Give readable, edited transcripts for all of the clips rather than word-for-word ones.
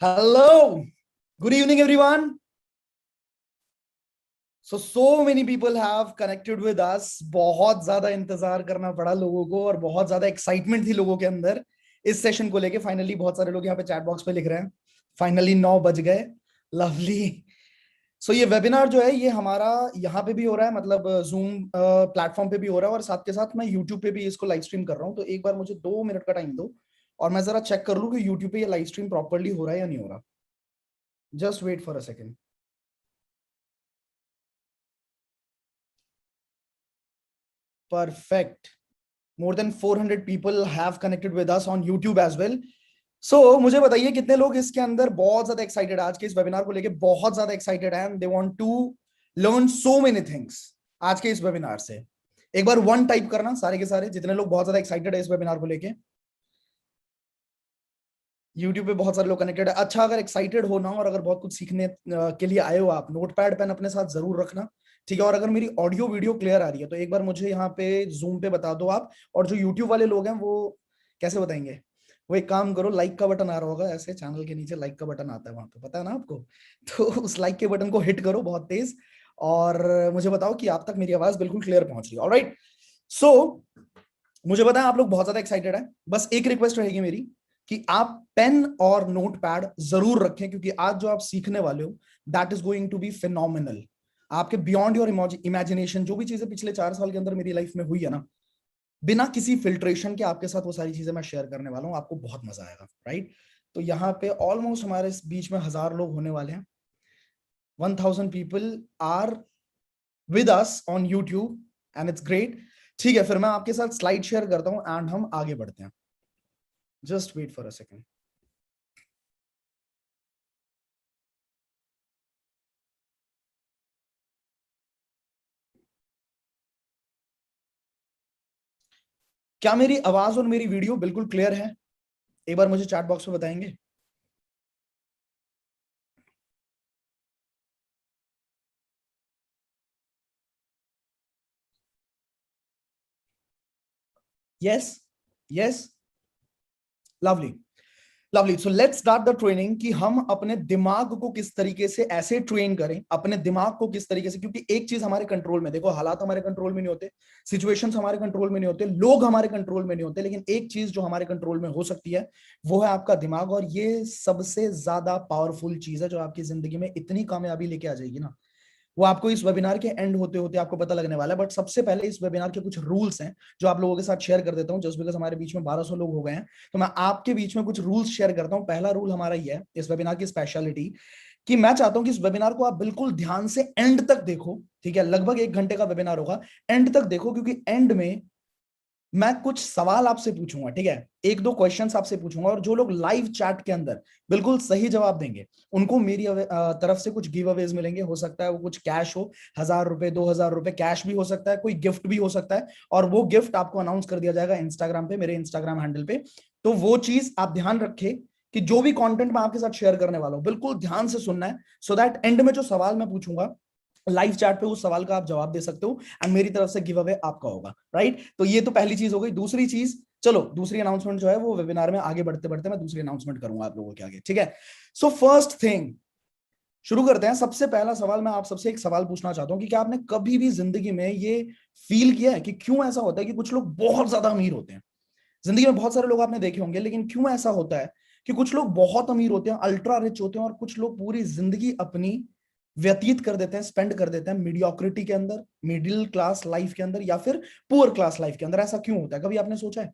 Hello, good evening, everyone. So many people have connected with us. बहुत ज्यादा इंतजार करना पड़ा लोगों को और बहुत ज्यादा एक्साइटमेंट थी लोगों के अंदर इस सेशन को लेके। फाइनली बहुत सारे लोग यहाँ पे चैट बॉक्स पे लिख रहे हैं फाइनली 9 बज गए। लवली। सो ये वेबिनार जो है ये हमारा यहाँ पे भी हो रहा है, मतलब जूम प्लेटफॉर्म पे भी हो रहा है और साथ के साथ मैं यूट्यूब पे भी इसको लाइव स्ट्रीम कर रहा हूँ। तो एक बार मुझे 2 मिनट का टाइम दो और मैं जरा चेक कर लूँ कि यूट्यूब पे ये लाइव स्ट्रीम प्रॉपरली हो रहा है या नहीं हो रहा। Just wait for a second. Perfect. More than 400 people have connected with us on YouTube as well. So मुझे बताइए कितने लोग इसके अंदर बहुत ज्यादा एक्साइटेड आज के इस वेबिनार को लेके, बहुत ज्यादा एक्साइटेड हैं, they want to learn so many things आज के इस वेबिनार से। एक बार वन टाइप करना सारे के सारे जितने लोग बहुत ज्यादा एक्साइटेड है इस वेबिनार को लेके। यूट्यूब पे बहुत सारे लोग कनेक्टेड है। अच्छा, अगर एक्साइटेड हो ना और अगर बहुत कुछ सीखने के लिए आए हो आप, नोटपैड पेन अपने साथ जरूर रखना, ठीक है। और अगर मेरी ऑडियो वीडियो क्लियर आ रही है तो एक बार मुझे यहाँ पे जूम पे बता दो आप। और जो यूट्यूब वाले लोग हैं वो कैसे बताएंगे? वो एक काम करो, लाइक का बटन आ रहा होगा ऐसे, चैनल के नीचे लाइक का बटन आता है वहां पे, पता है ना आपको? तो उस लाइक के बटन को हिट करो बहुत तेज और मुझे बताओ कि आप तक मेरी आवाज बिल्कुल क्लियर पहुंच रही है। ऑलराइट। सो मुझे बताएं आप लोग बहुत ज्यादा एक्साइटेड है। बस एक रिक्वेस्ट रहेगी मेरी कि आप पेन और नोटपैड जरूर रखें, क्योंकि आज जो आप सीखने वाले हो that is going to be phenomenal. आपके बियॉन्ड योर इमेजिनेशन, जो भी चीजें पिछले 4 साल के अंदर मेरी लाइफ में हुई है ना, बिना किसी फिल्ट्रेशन के आपके साथ वो सारी चीजें मैं शेयर करने वाला हूं। आपको बहुत मजा आएगा, राइट? तो यहाँ पे ऑलमोस्ट हमारे इस बीच में 1000 लोग होने वाले हैं। 1000 people are with us on YouTube and it's great. ठीक है, फिर मैं आपके साथ स्लाइड शेयर करता हूं एंड हम आगे बढ़ते हैं। Just wait for a second. क्या मेरी आवाज और मेरी वीडियो बिल्कुल क्लियर है? एक बार मुझे चैट बॉक्स में बताएंगे। Yes, yes, lovely, lovely. So let's start the training कि हम अपने दिमाग को किस तरीके से ऐसे ट्रेन करें, अपने दिमाग को किस तरीके से, क्योंकि एक चीज हमारे कंट्रोल में, देखो हालात हमारे कंट्रोल में नहीं होते, सिचुएशंस हमारे कंट्रोल में नहीं होते, लोग हमारे कंट्रोल में नहीं होते, लेकिन एक चीज जो हमारे कंट्रोल में हो सकती है वो है आपका दिमाग। और ये सबसे ज्यादा पावरफुल चीज है जो आपकी जिंदगी में इतनी कामयाबी लेके आ जाएगी ना, वो आपको इस वेबिनार के एंड होते होते आपको पता लगने वाला है। बट सबसे पहले इस वेबिनार के कुछ रूल्स हैं जो आप लोगों के साथ शेयर कर देता हूं, जस्ट बिकॉज हमारे बीच में 1200 लोग हो गए हैं तो मैं आपके बीच में कुछ रूल्स शेयर करता हूं। पहला रूल हमारा ये है इस वेबिनार की स्पेशलिटी, कि मैं चाहता हूं कि इस वेबिनार को आप बिल्कुल ध्यान से एंड तक देखो, ठीक है? लगभग 1 घंटे का वेबिनार होगा, एंड तक देखो, क्योंकि एंड में मैं कुछ सवाल आपसे पूछूंगा, ठीक है? एक दो क्वेश्चंस आपसे पूछूंगा और जो लोग लाइव चैट के अंदर बिल्कुल सही जवाब देंगे उनको मेरी तरफ से कुछ गिव अवेज मिलेंगे। हो सकता है वो कुछ कैश हो, 1000 रुपए, 2000 रुपए कैश भी हो सकता है, कोई गिफ्ट भी हो सकता है। और वो गिफ्ट आपको अनाउंस कर दिया जाएगा इंस्टाग्राम पे, मेरे इंस्टाग्राम हैंडल पे। तो वो चीज आप ध्यान रखें कि जो भी कंटेंट मैं आपके साथ शेयर करने वाला हूं बिल्कुल ध्यान से सुनना है, सो दैट एंड में जो सवाल मैं पूछूंगा लाइव चैट पे उस सवाल का आप जवाब दे सकते हो एंड मेरी तरफ से गिव अवे आपका होगा, राइट? तो ये तो पहली चीज हो गई। दूसरी चीज, चलो दूसरी अनाउंसमेंट जो है वो वेबिनार में आगे बढ़ते बढ़ते मैं दूसरी अनाउंसमेंट करूंगा आप लोगों के आगे, ठीक है? सो फर्स्ट थिंग, शुरू करते हैं। सबसे पहला सवाल, मैं आप सबसे एक सवाल पूछना चाहता हूं कि क्या आपने कभी भी जिंदगी में ये फील किया है कि क्यों ऐसा होता है कि कुछ लोग बहुत ज्यादा अमीर होते हैं? जिंदगी में बहुत सारे लोग आपने देखे होंगे, लेकिन क्यों ऐसा होता है कि कुछ लोग बहुत अमीर होते हैं, अल्ट्रा रिच होते हैं, और कुछ लोग पूरी जिंदगी अपनी व्यतीत कर देते हैं, स्पेंड कर देते हैं मीडियोक्रिटी के अंदर, मिडिल क्लास लाइफ के अंदर, या फिर पुअर क्लास लाइफ के अंदर? ऐसा क्यों होता है? कभी आपने सोचा है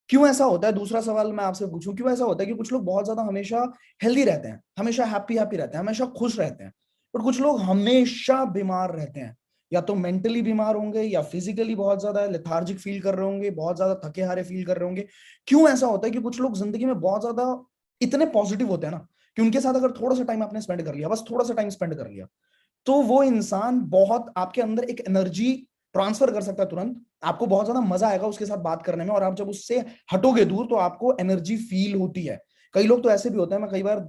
क्यों ऐसा होता है? दूसरा सवाल मैं आपसे पूछूं, क्यों ऐसा होता है कि कुछ लोग बहुत ज्यादा हमेशा हेल्दी रहते हैं, हमेशा हैप्पी हैप्पी रहते हैं, हमेशा खुश रहते हैं, और कुछ लोग हमेशा बीमार रहते हैं? या तो मेंटली बीमार होंगे या फिजिकली बहुत ज्यादा लेथार्जिक फील कर रहे होंगे, बहुत ज्यादा थके हारे फील कर रहे होंगे। क्यों ऐसा होता है कि कुछ लोग जिंदगी में बहुत ज्यादा इतने पॉजिटिव होते हैं ना कि उनके साथ अगर थोड़ा सा टाइम आपने स्पेंड कर लिया, बस थोड़ा सा टाइम स्पेंड कर लिया, तो वो इंसान बहुत आपके अंदर एक एनर्जी ट्रांसफर कर सकता है तुरंत। आपको बहुत ज्यादा मजा आएगा उसके साथ बात करने में, और आप जब उससे हटोगे दूर तो आपको एनर्जी फील होती है। कई लोग तो ऐसे भी होते हैं, मैं कई बार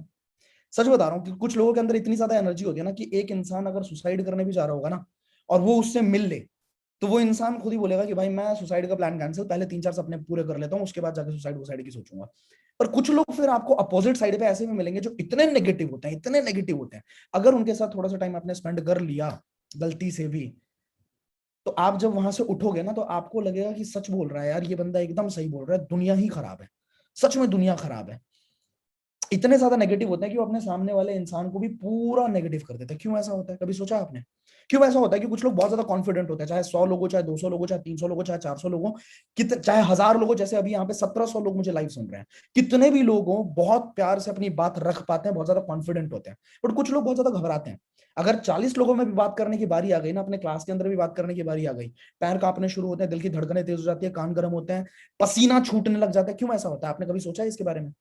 सच बता रहा हूँ कि कुछ लोगों के अंदर इतनी ज्यादा एनर्जी होती है ना कि एक इंसान अगर सुसाइड करने भी जा रहा होगा ना और वो उससे मिल ले, तो वो इंसान खुद ही बोलेगा कि भाई मैं सुसाइड का प्लान कैंसिल, पहले 3 4 सपने पूरे कर लेता हूँ, उसके बाद जाके सुसाइड की सोचूंगा। पर कुछ लोग फिर आपको अपोजिट साइड पे ऐसे भी मिलेंगे जो इतने नेगेटिव होते हैं, इतने नेगेटिव होते हैं, अगर उनके साथ थोड़ा सा टाइम आपने स्पेंड कर लिया गलती से भी, तो आप जब वहां से उठोगे ना तो आपको लगेगा कि सच बोल रहा है यार, ये बंदा एकदम सही बोल रहा है, दुनिया ही खराब है, सच में दुनिया खराब है। इतने ज्यादा नेगेटिव होते हैं कि वो अपने सामने वाले इंसान को भी पूरा नेगेटिव कर देते हैं। क्यों ऐसा होता है, कभी सोचा आपने? क्यों ऐसा होता है कि कुछ लोग बहुत ज्यादा कॉन्फिडेंट होते हैं, चाहे 100 लोगों, चाहे 200 लोगों, चाहे 300 लोगों, चाहे 400 लोगों, चाहे 1000 लोगों, जैसे अभी यहाँ पे 1700 लोग मुझे लाइव सुन रहे हैं, कितने भी लोग हों बहुत प्यार से अपनी बात रख पाते हैं, बहुत ज्यादा कॉन्फिडेंट होते हैं। बट कुछ लोग बहुत ज्यादा घबराते हैं। अगर 40 लोगों में भी बात करने की बारी आ गई ना, अपने क्लास के अंदर भी बात करने की बारी आ गई, पैर कांपने शुरू होते हैं, दिल की धड़कनें तेज हो जाती है, कान गर्म होते हैं, पसीना छूटने लग जाता है। क्यों ऐसा होता है, आपने कभी सोचा है इसके बारे में?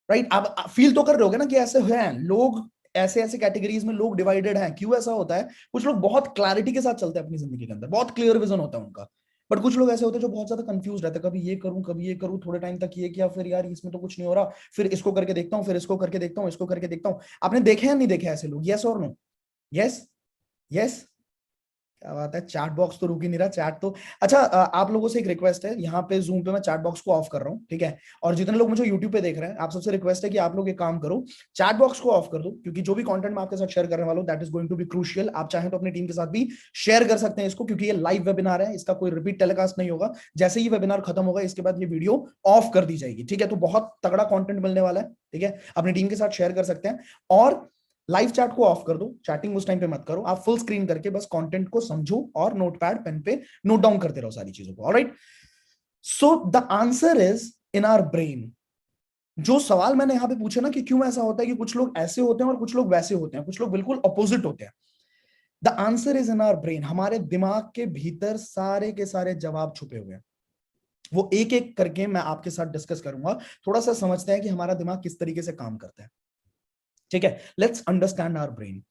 राइट, आप फील तो कर रहे होगे ना कि ऐसे हैं लोग, ऐसे ऐसे कैटेगरीज में लोग डिवाइडेड हैं। क्यों ऐसा होता है? कुछ लोग बहुत क्लैरिटी के साथ चलते हैं अपनी जिंदगी के अंदर, बहुत क्लियर विजन होता है उनका। बट कुछ लोग ऐसे होते हैं जो बहुत ज्यादा कंफ्यूज रहते हैं, कभी ये करूं कभी ये करूं, थोड़े टाइम तक ये किया, फिर यार इसमें तो कुछ नहीं हो रहा, फिर इसको करके देखता हूँ, फिर इसको करके देखता हूँ, इसको करके देखता हूँ। आपने देखे या नहीं देखे ऐसे लोग? यस और नो? यस, यस, क्या बात है, चैट बॉक्स तो रुक ही नहीं रहा, चैट तो। अच्छा, आप लोगों से एक रिक्वेस्ट है, यहाँ पे जूम पे मैं चैट बॉक्स को ऑफ कर रहा हूँ, ठीक है? और जितने लोग मुझे यूट्यूब पे देख रहे हैं, आप सबसे रिक्वेस्ट है कि आप लोग एक काम करो, चैट बॉक्स को ऑफ कर दो, क्योंकि जो भी कंटेंट मैं आपके साथ शेयर करने वाला हूँ that is going to be crucial. आप चाहें तो अपनी टीम के साथ भी शेयर कर सकते हैं इसको, क्योंकि ये लाइव वेबिनार है, इसका कोई रिपीट टेलीकास्ट नहीं होगा। जैसे ही वेबिनार खत्म होगा इसके बाद ये वीडियो ऑफ कर दी जाएगी, ठीक है? तो बहुत तगड़ा कंटेंट मिलने वाला है, ठीक है? अपनी टीम के साथ शेयर कर सकते हैं। और लाइव चैट को ऑफ कर दो, चैटिंग उस टाइम पे मत करो, आप फुल स्क्रीन करके बस कंटेंट को समझो और नोटपैड पेन पे नोट डाउन करते रहो सारी चीजों को। Alright, so the answer is in our brain. जो सवाल मैंने यहां पे पूछे ना कि क्यों ऐसा होता है कि कुछ लोग ऐसे होते हैं और कुछ लोग वैसे होते हैं, कुछ लोग बिल्कुल अपोजिट होते हैं, the answer is in our brain. हमारे दिमाग के भीतर सारे के सारे जवाब छुपे हुए हैं। वो एक एक करके मैं आपके साथ डिस्कस करूंगा, थोड़ा सा समझते हैं कि हमारा दिमाग किस तरीके से काम करता है, ठीक है? Let's understand our brain.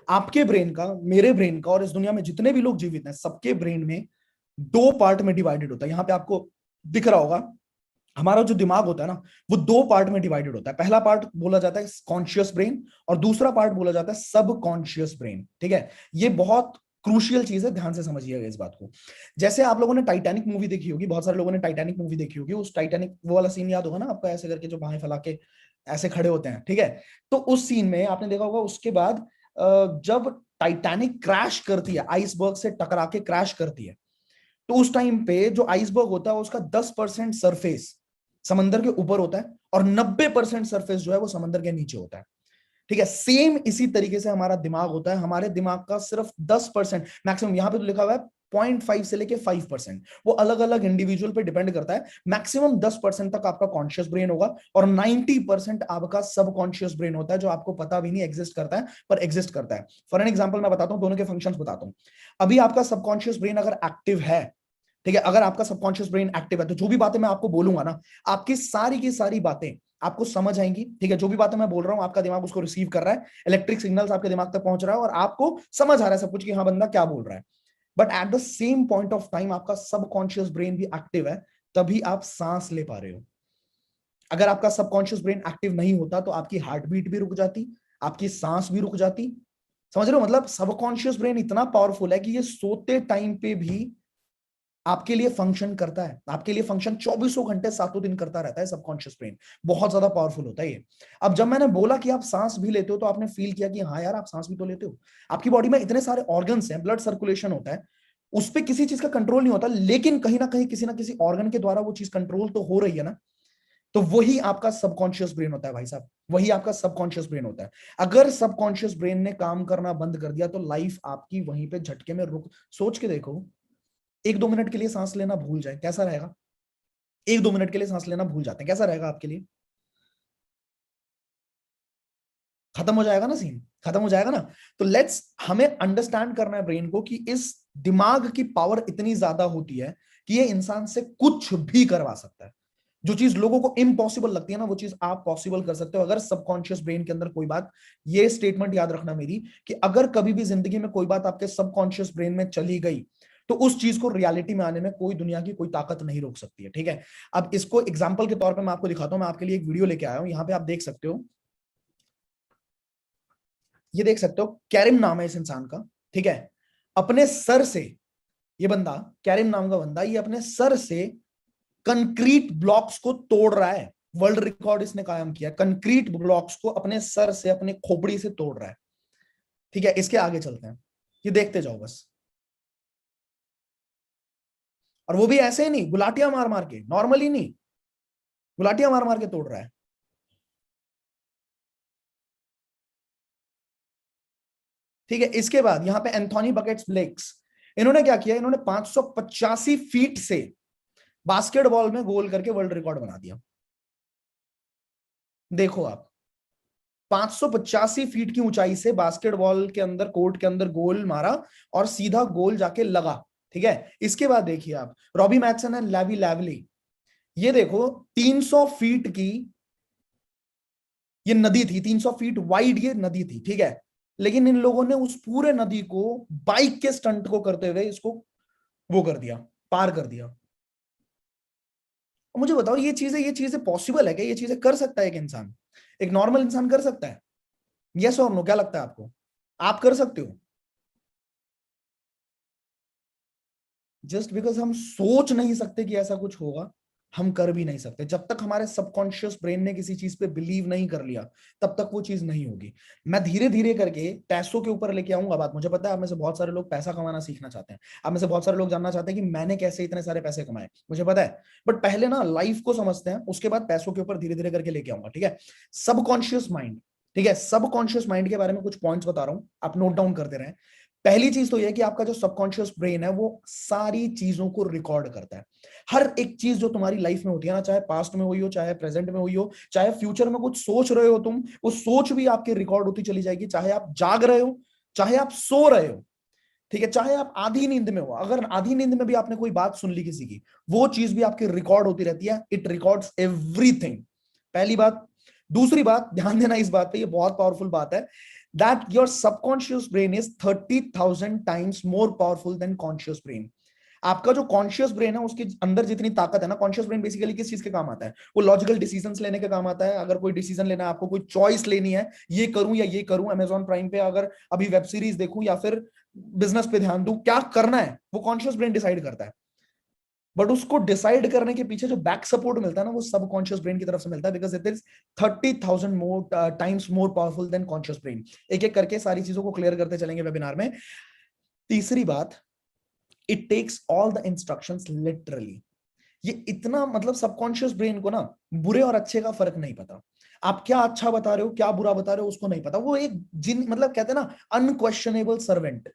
आपके ब्रेन का, मेरे ब्रेन का, और इस दुनिया में जितने भी लोग जीवित हैं सबके ब्रेन में दो पार्ट में डिवाइडेड होता है। यहां पे आपको दिख रहा होगा, हमारा जो दिमाग होता है ना वो दो पार्ट में डिवाइडेड होता है। पहला पार्ट बोला जाता है कॉन्शियस ब्रेन, और दूसरा पार्ट बोला जाता है सब कॉन्शियस ब्रेन, ठीक है? ये बहुत क्रूशियल चीज है, ध्यान से समझिएगा इस बात को। जैसे आप लोगों ने टाइटैनिक मूवी देखी होगी, बहुत सारे लोगों ने टाइटैनिक मूवी देखी होगी, उस टाइटैनिक वो वाला सीन याद होगा ना आपको, ऐसे करके जो बाहें फैला के ऐसे खड़े होते हैं, ठीक है? तो उस सीन में आपने देखा होगा, उसके बाद जब टाइटैनिक क्रैश करती है, आइसबर्ग से टकरा के क्रैश करती है, तो उस टाइम पे जो आइसबर्ग होता है उसका 10% सरफेस समंदर के ऊपर होता है और 90% सरफेस जो है वो समंदर के नीचे होता है, ठीक है? सेम इसी तरीके से हमारा दिमाग होता है। हमारे दिमाग का सिर्फ 10% मैक्सिमम, यहां पे तो लिखा हुआ है 0.5 से लेके 5%, वो अलग अलग इंडिविजुअल पे डिपेंड करता है। मैक्सिमम 10% तक आपका कॉन्शियस ब्रेन होगा और 90% आपका सब कॉन्शियस ब्रेन होता है, जो आपको पता भी नहीं एग्जिस्ट करता है पर एग्जिस्ट करता है। फॉर एन एग्जाम्पल मैं बताता हूं, दोनों के फंक्शंस बताता हूं। अभी आपका सबकॉन्शियस ब्रेन अगर एक्टिव है, ठीक है, अगर आपका सबकॉन्शियस ब्रेन एक्टिव है, तो जो भी बातें मैं आपको बोलूंगा ना, आपकी सारी की सारी बातें आपको समझ आएंगी, ठीक है? जो भी बातें मैं बोल रहा हूं आपका दिमाग उसको रिसीव कर रहा है, इलेक्ट्रिक सिग्नल्स आपके दिमाग तक पहुंच रहा है और आपको समझ आ रहा है सब कुछ कि हाँ बंदा क्या बोल रहा है। But at the same point of time आपका सबकॉन्शियस ब्रेन भी एक्टिव है, तभी आप सांस ले पा रहे हो। अगर आपका सबकॉन्शियस ब्रेन एक्टिव नहीं होता तो आपकी हार्ट बीट भी रुक जाती, आपकी सांस भी रुक जाती। समझ रहे हो? मतलब सबकॉन्शियस ब्रेन इतना पावरफुल है कि ये सोते टाइम पे भी आपके लिए फंक्शन करता है, आपके लिए फंक्शन 24 घंटे 7 दिन करता रहता है सबकॉन्शियस ब्रेन। बहुत ज्यादा पावरफुल होता है ये। अब जब मैंने बोला कि आप सांस भी लेते हो, तो आपने फील किया कि हाँ यार आप सांस भी तो लेते हो। आपकी बॉडी में इतने सारे ऑर्गन्स हैं, ब्लड सर्कुलेशन होता है, उस पर किसी चीज का कंट्रोल नहीं होता, लेकिन कहीं ना कहीं किसी ना किसी ऑर्गन के द्वारा वो चीज कंट्रोल तो हो रही है ना। तो वही आपका सबकॉन्शियस ब्रेन होता है भाई साहब, वही आपका सबकॉन्शियस ब्रेन होता है। अगर सबकॉन्शियस ब्रेन ने काम करना बंद कर दिया तो लाइफ आपकी वहीं पे झटके में रुक। सोच के देखो, 1-2 मिनट के लिए सांस लेना भूल जाए, कैसा रहेगा? 1-2 मिनट के लिए सांस लेना भूल जाते हैं, कैसा रहेगा आपके लिए? खत्म हो जाएगा ना सीन, खत्म हो जाएगा ना। तो लेट्स, हमें अंडरस्टैंड करना है ब्रेन को कि इस दिमाग की पावर इतनी ज्यादा होती है कि ये इंसान से कुछ भी करवा सकता है। जो चीज लोगों को इम्पॉसिबल लगती है ना, वो चीज आप पॉसिबल कर सकते हो अगर सबकॉन्शियस ब्रेन के अंदर कोई बात। ये स्टेटमेंट याद रखना मेरी, कि अगर कभी भी जिंदगी में कोई बात आपके सबकॉन्शियस ब्रेन में चली गई, तो उस चीज को रियलिटी में आने में कोई दुनिया की कोई ताकत नहीं रोक सकती है, ठीक है? अब इसको एग्जाम्पल के तौर पर मैं आपको दिखाता हूं। मैं आपके लिए एक वीडियो लेके आया हूं, यहाँ पे आप देख सकते हो, ये देख सकते हो, कैरिम नाम है इस इंसान का, ठीक है? अपने सर से, ये बंदा, कैरिम नाम का बंदा, ये अपने सर से कंक्रीट ब्लॉक्स को तोड़ रहा है। वर्ल्ड रिकॉर्ड इसने कायम किया, कंक्रीट ब्लॉक्स को अपने सर से, अपने खोपड़ी से तोड़ रहा है। ठीक है, इसके आगे चलते हैं, ये देखते जाओ बस। और वो भी ऐसे ही नहीं, गुलाटियां मार मार के, नॉर्मली नहीं, गुलाटियां मार मार के तोड़ रहा है। ठीक है, इसके बाद यहां पे एंथोनी बकेट्स ब्लेक्स, इन्होंने क्या किया, इन्होंने 585 फीट से बास्केटबॉल में गोल करके वर्ल्ड रिकॉर्ड बना दिया। देखो आप, 585 फीट की ऊंचाई से बास्केटबॉल के अंदर, कोर्ट के अंदर गोल मारा और सीधा गोल जाके लगा। ठीक है, इसके बाद देखिए आप, रॉबी मैथसन एंड लैवी लैवली, ये देखो 300 फीट की ये नदी थी, 300 फीट वाइड ये नदी थी। ठीक है, लेकिन इन लोगों ने उस पूरे नदी को बाइक के स्टंट को करते हुए इसको वो कर दिया, पार कर दिया। मुझे बताओ, ये चीजें पॉसिबल है क्या? ये चीजें कर सकता है एक इंसान, एक नॉर्मल इंसान कर सकता है? यस और नो, क्या लगता है आपको? आप कर सकते हो? जस्ट बिकॉज हम सोच नहीं सकते कि ऐसा कुछ होगा, हम कर भी नहीं सकते। जब तक हमारे सबकॉन्शियस ब्रेन ने किसी चीज पे बिलीव नहीं कर लिया, तब तक वो चीज नहीं होगी। मैं धीरे धीरे करके पैसों के ऊपर लेके आऊंगा बात। मुझे पता है आप में से बहुत सारे लोग पैसा कमाना सीखना चाहते हैं, आप में से बहुत सारे लोग जानना चाहते हैं कि मैंने कैसे इतने सारे पैसे कमाए, मुझे पता है। बट पहले ना लाइफ को समझते हैं, उसके बाद पैसों के ऊपर धीरे धीरे करके लेके आऊंगा। ठीक है, सबकॉन्शियस माइंड, ठीक है, सबकॉन्शियस माइंड के बारे में कुछ पॉइंट्स बता रहा हूं, आप नोट डाउन करते रहे। पहली चीज तो यह कि आपका जो सबकॉन्शियस ब्रेन है वो सारी चीजों को रिकॉर्ड करता है। हर एक चीज जो तुम्हारी लाइफ में होती है ना, चाहे पास्ट में हुई हो, चाहे प्रेजेंट में हुई हो, चाहे फ्यूचर में कुछ सोच रहे हो तुम, वो सोच भी आपकी रिकॉर्ड होती चली जाएगी। चाहे आप जाग रहे हो, चाहे आप सो रहे हो, ठीक है, चाहे आप आधी नींद में हो, अगर आधी नींद में भी आपने कोई बात सुन ली किसी की, वो चीज भी आपकी रिकॉर्ड होती रहती है। इट रिकॉर्ड्स एवरीथिंग, पहली बात। दूसरी बात, ध्यान देना इस बात पे, ये बहुत पावरफुल बात है, that your subconscious brain is 30,000 times more powerful than conscious brain. आपका जो कॉन्शियस ब्रेन है उसके अंदर जितनी ताकत है ना, कॉन्शियस ब्रेन बेसिकली किस चीज के काम आता है? वो लॉजिकल डिसीजंस लेने के काम आता है। अगर कोई डिसीजन लेना है, आपको कोई चॉइस लेनी है, ये करूं या ये करूं, अमेजॉन प्राइम पे अगर अभी वेब सीरीज देखूं या फिर बिजनेस पे ध्यान दूं, क्या करना है, वो कॉन्शियस ब्रेन डिसाइड करता है। बट उसको डिसाइड करने के पीछे जो बैक सपोर्ट मिलता है ना, वो सबकॉन्शियस ब्रेन की तरफ से मिलता है, because it is 30,000 more times more powerful than conscious brain. एक एक करके सारी चीजों को क्लियर करते चलेंगे वेबिनार में। तीसरी बात, it takes all the instructions literally. ये इतना, मतलब सबकॉन्शियस ब्रेन को ना बुरे और अच्छे का फर्क नहीं पता। आप क्या अच्छा बता रहे हो, क्या बुरा बता रहे हो, उसको नहीं पता। वो एक जिन, मतलब कहते हैं ना, अनक्वेश्चनेबल सर्वेंट।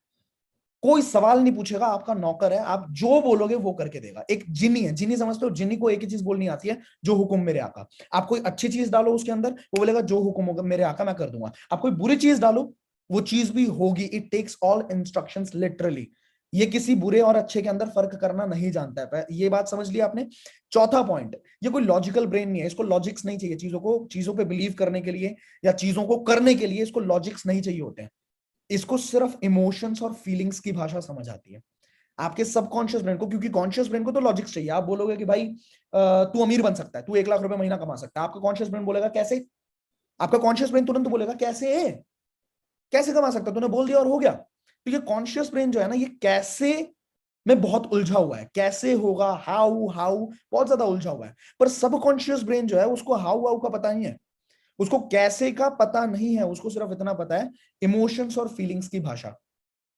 कोई सवाल नहीं पूछेगा, आपका नौकर है, आप जो बोलोगे वो करके देगा। एक जिनी है, जिनी समझते हो? जिनी को एक ही चीज बोलनी आती है, जो हुक्म मेरे आका। आप कोई अच्छी चीज डालो उसके अंदर, वो बोलेगा जो हुक्म होगा मेरे आका मैं कर दूंगा। आप कोई बुरी चीज डालो, वो चीज भी होगी। It takes all instructions literally. ये किसी बुरे और अच्छे के अंदर फर्क करना नहीं जानता है। ये बात समझ लिया आपने? चौथा पॉइंट, ये कोई लॉजिकल ब्रेन नहीं है, इसको लॉजिक्स नहीं चाहिए। चीजों पे बिलीव करने के लिए या चीजों को करने के लिए इसको लॉजिक्स नहीं चाहिए होते हैं। इसको सिर्फ इमोशंस और फीलिंग्स की भाषा समझ आती है आपके सबकॉन्शियस ब्रेन को। क्योंकि कॉन्शियस ब्रेन को तो लॉजिक्स चाहिए। आप बोलोगे कि भाई तू अमीर बन सकता है, तू 1 लाख रुपए महीना कमा सकता है, आपका कॉन्शियस ब्रेन बोलेगा कैसे? आपका कॉन्शियस ब्रेन तुरंत बोलेगा कैसे है, कैसे कमा सकता है? तूने बोल दिया और हो गया। तो ये कॉन्शियस ब्रेन जो है ना, ये कैसे में बहुत उलझा हुआ है, कैसे होगा, हाउ हाउ बहुत ज्यादा उलझा हुआ है। पर सबकॉन्शियस ब्रेन जो है, उसको हाउ हाउ का पता नहीं है, उसको कैसे का पता नहीं है, उसको सिर्फ इतना पता है, इमोशंस और फीलिंग्स की भाषा।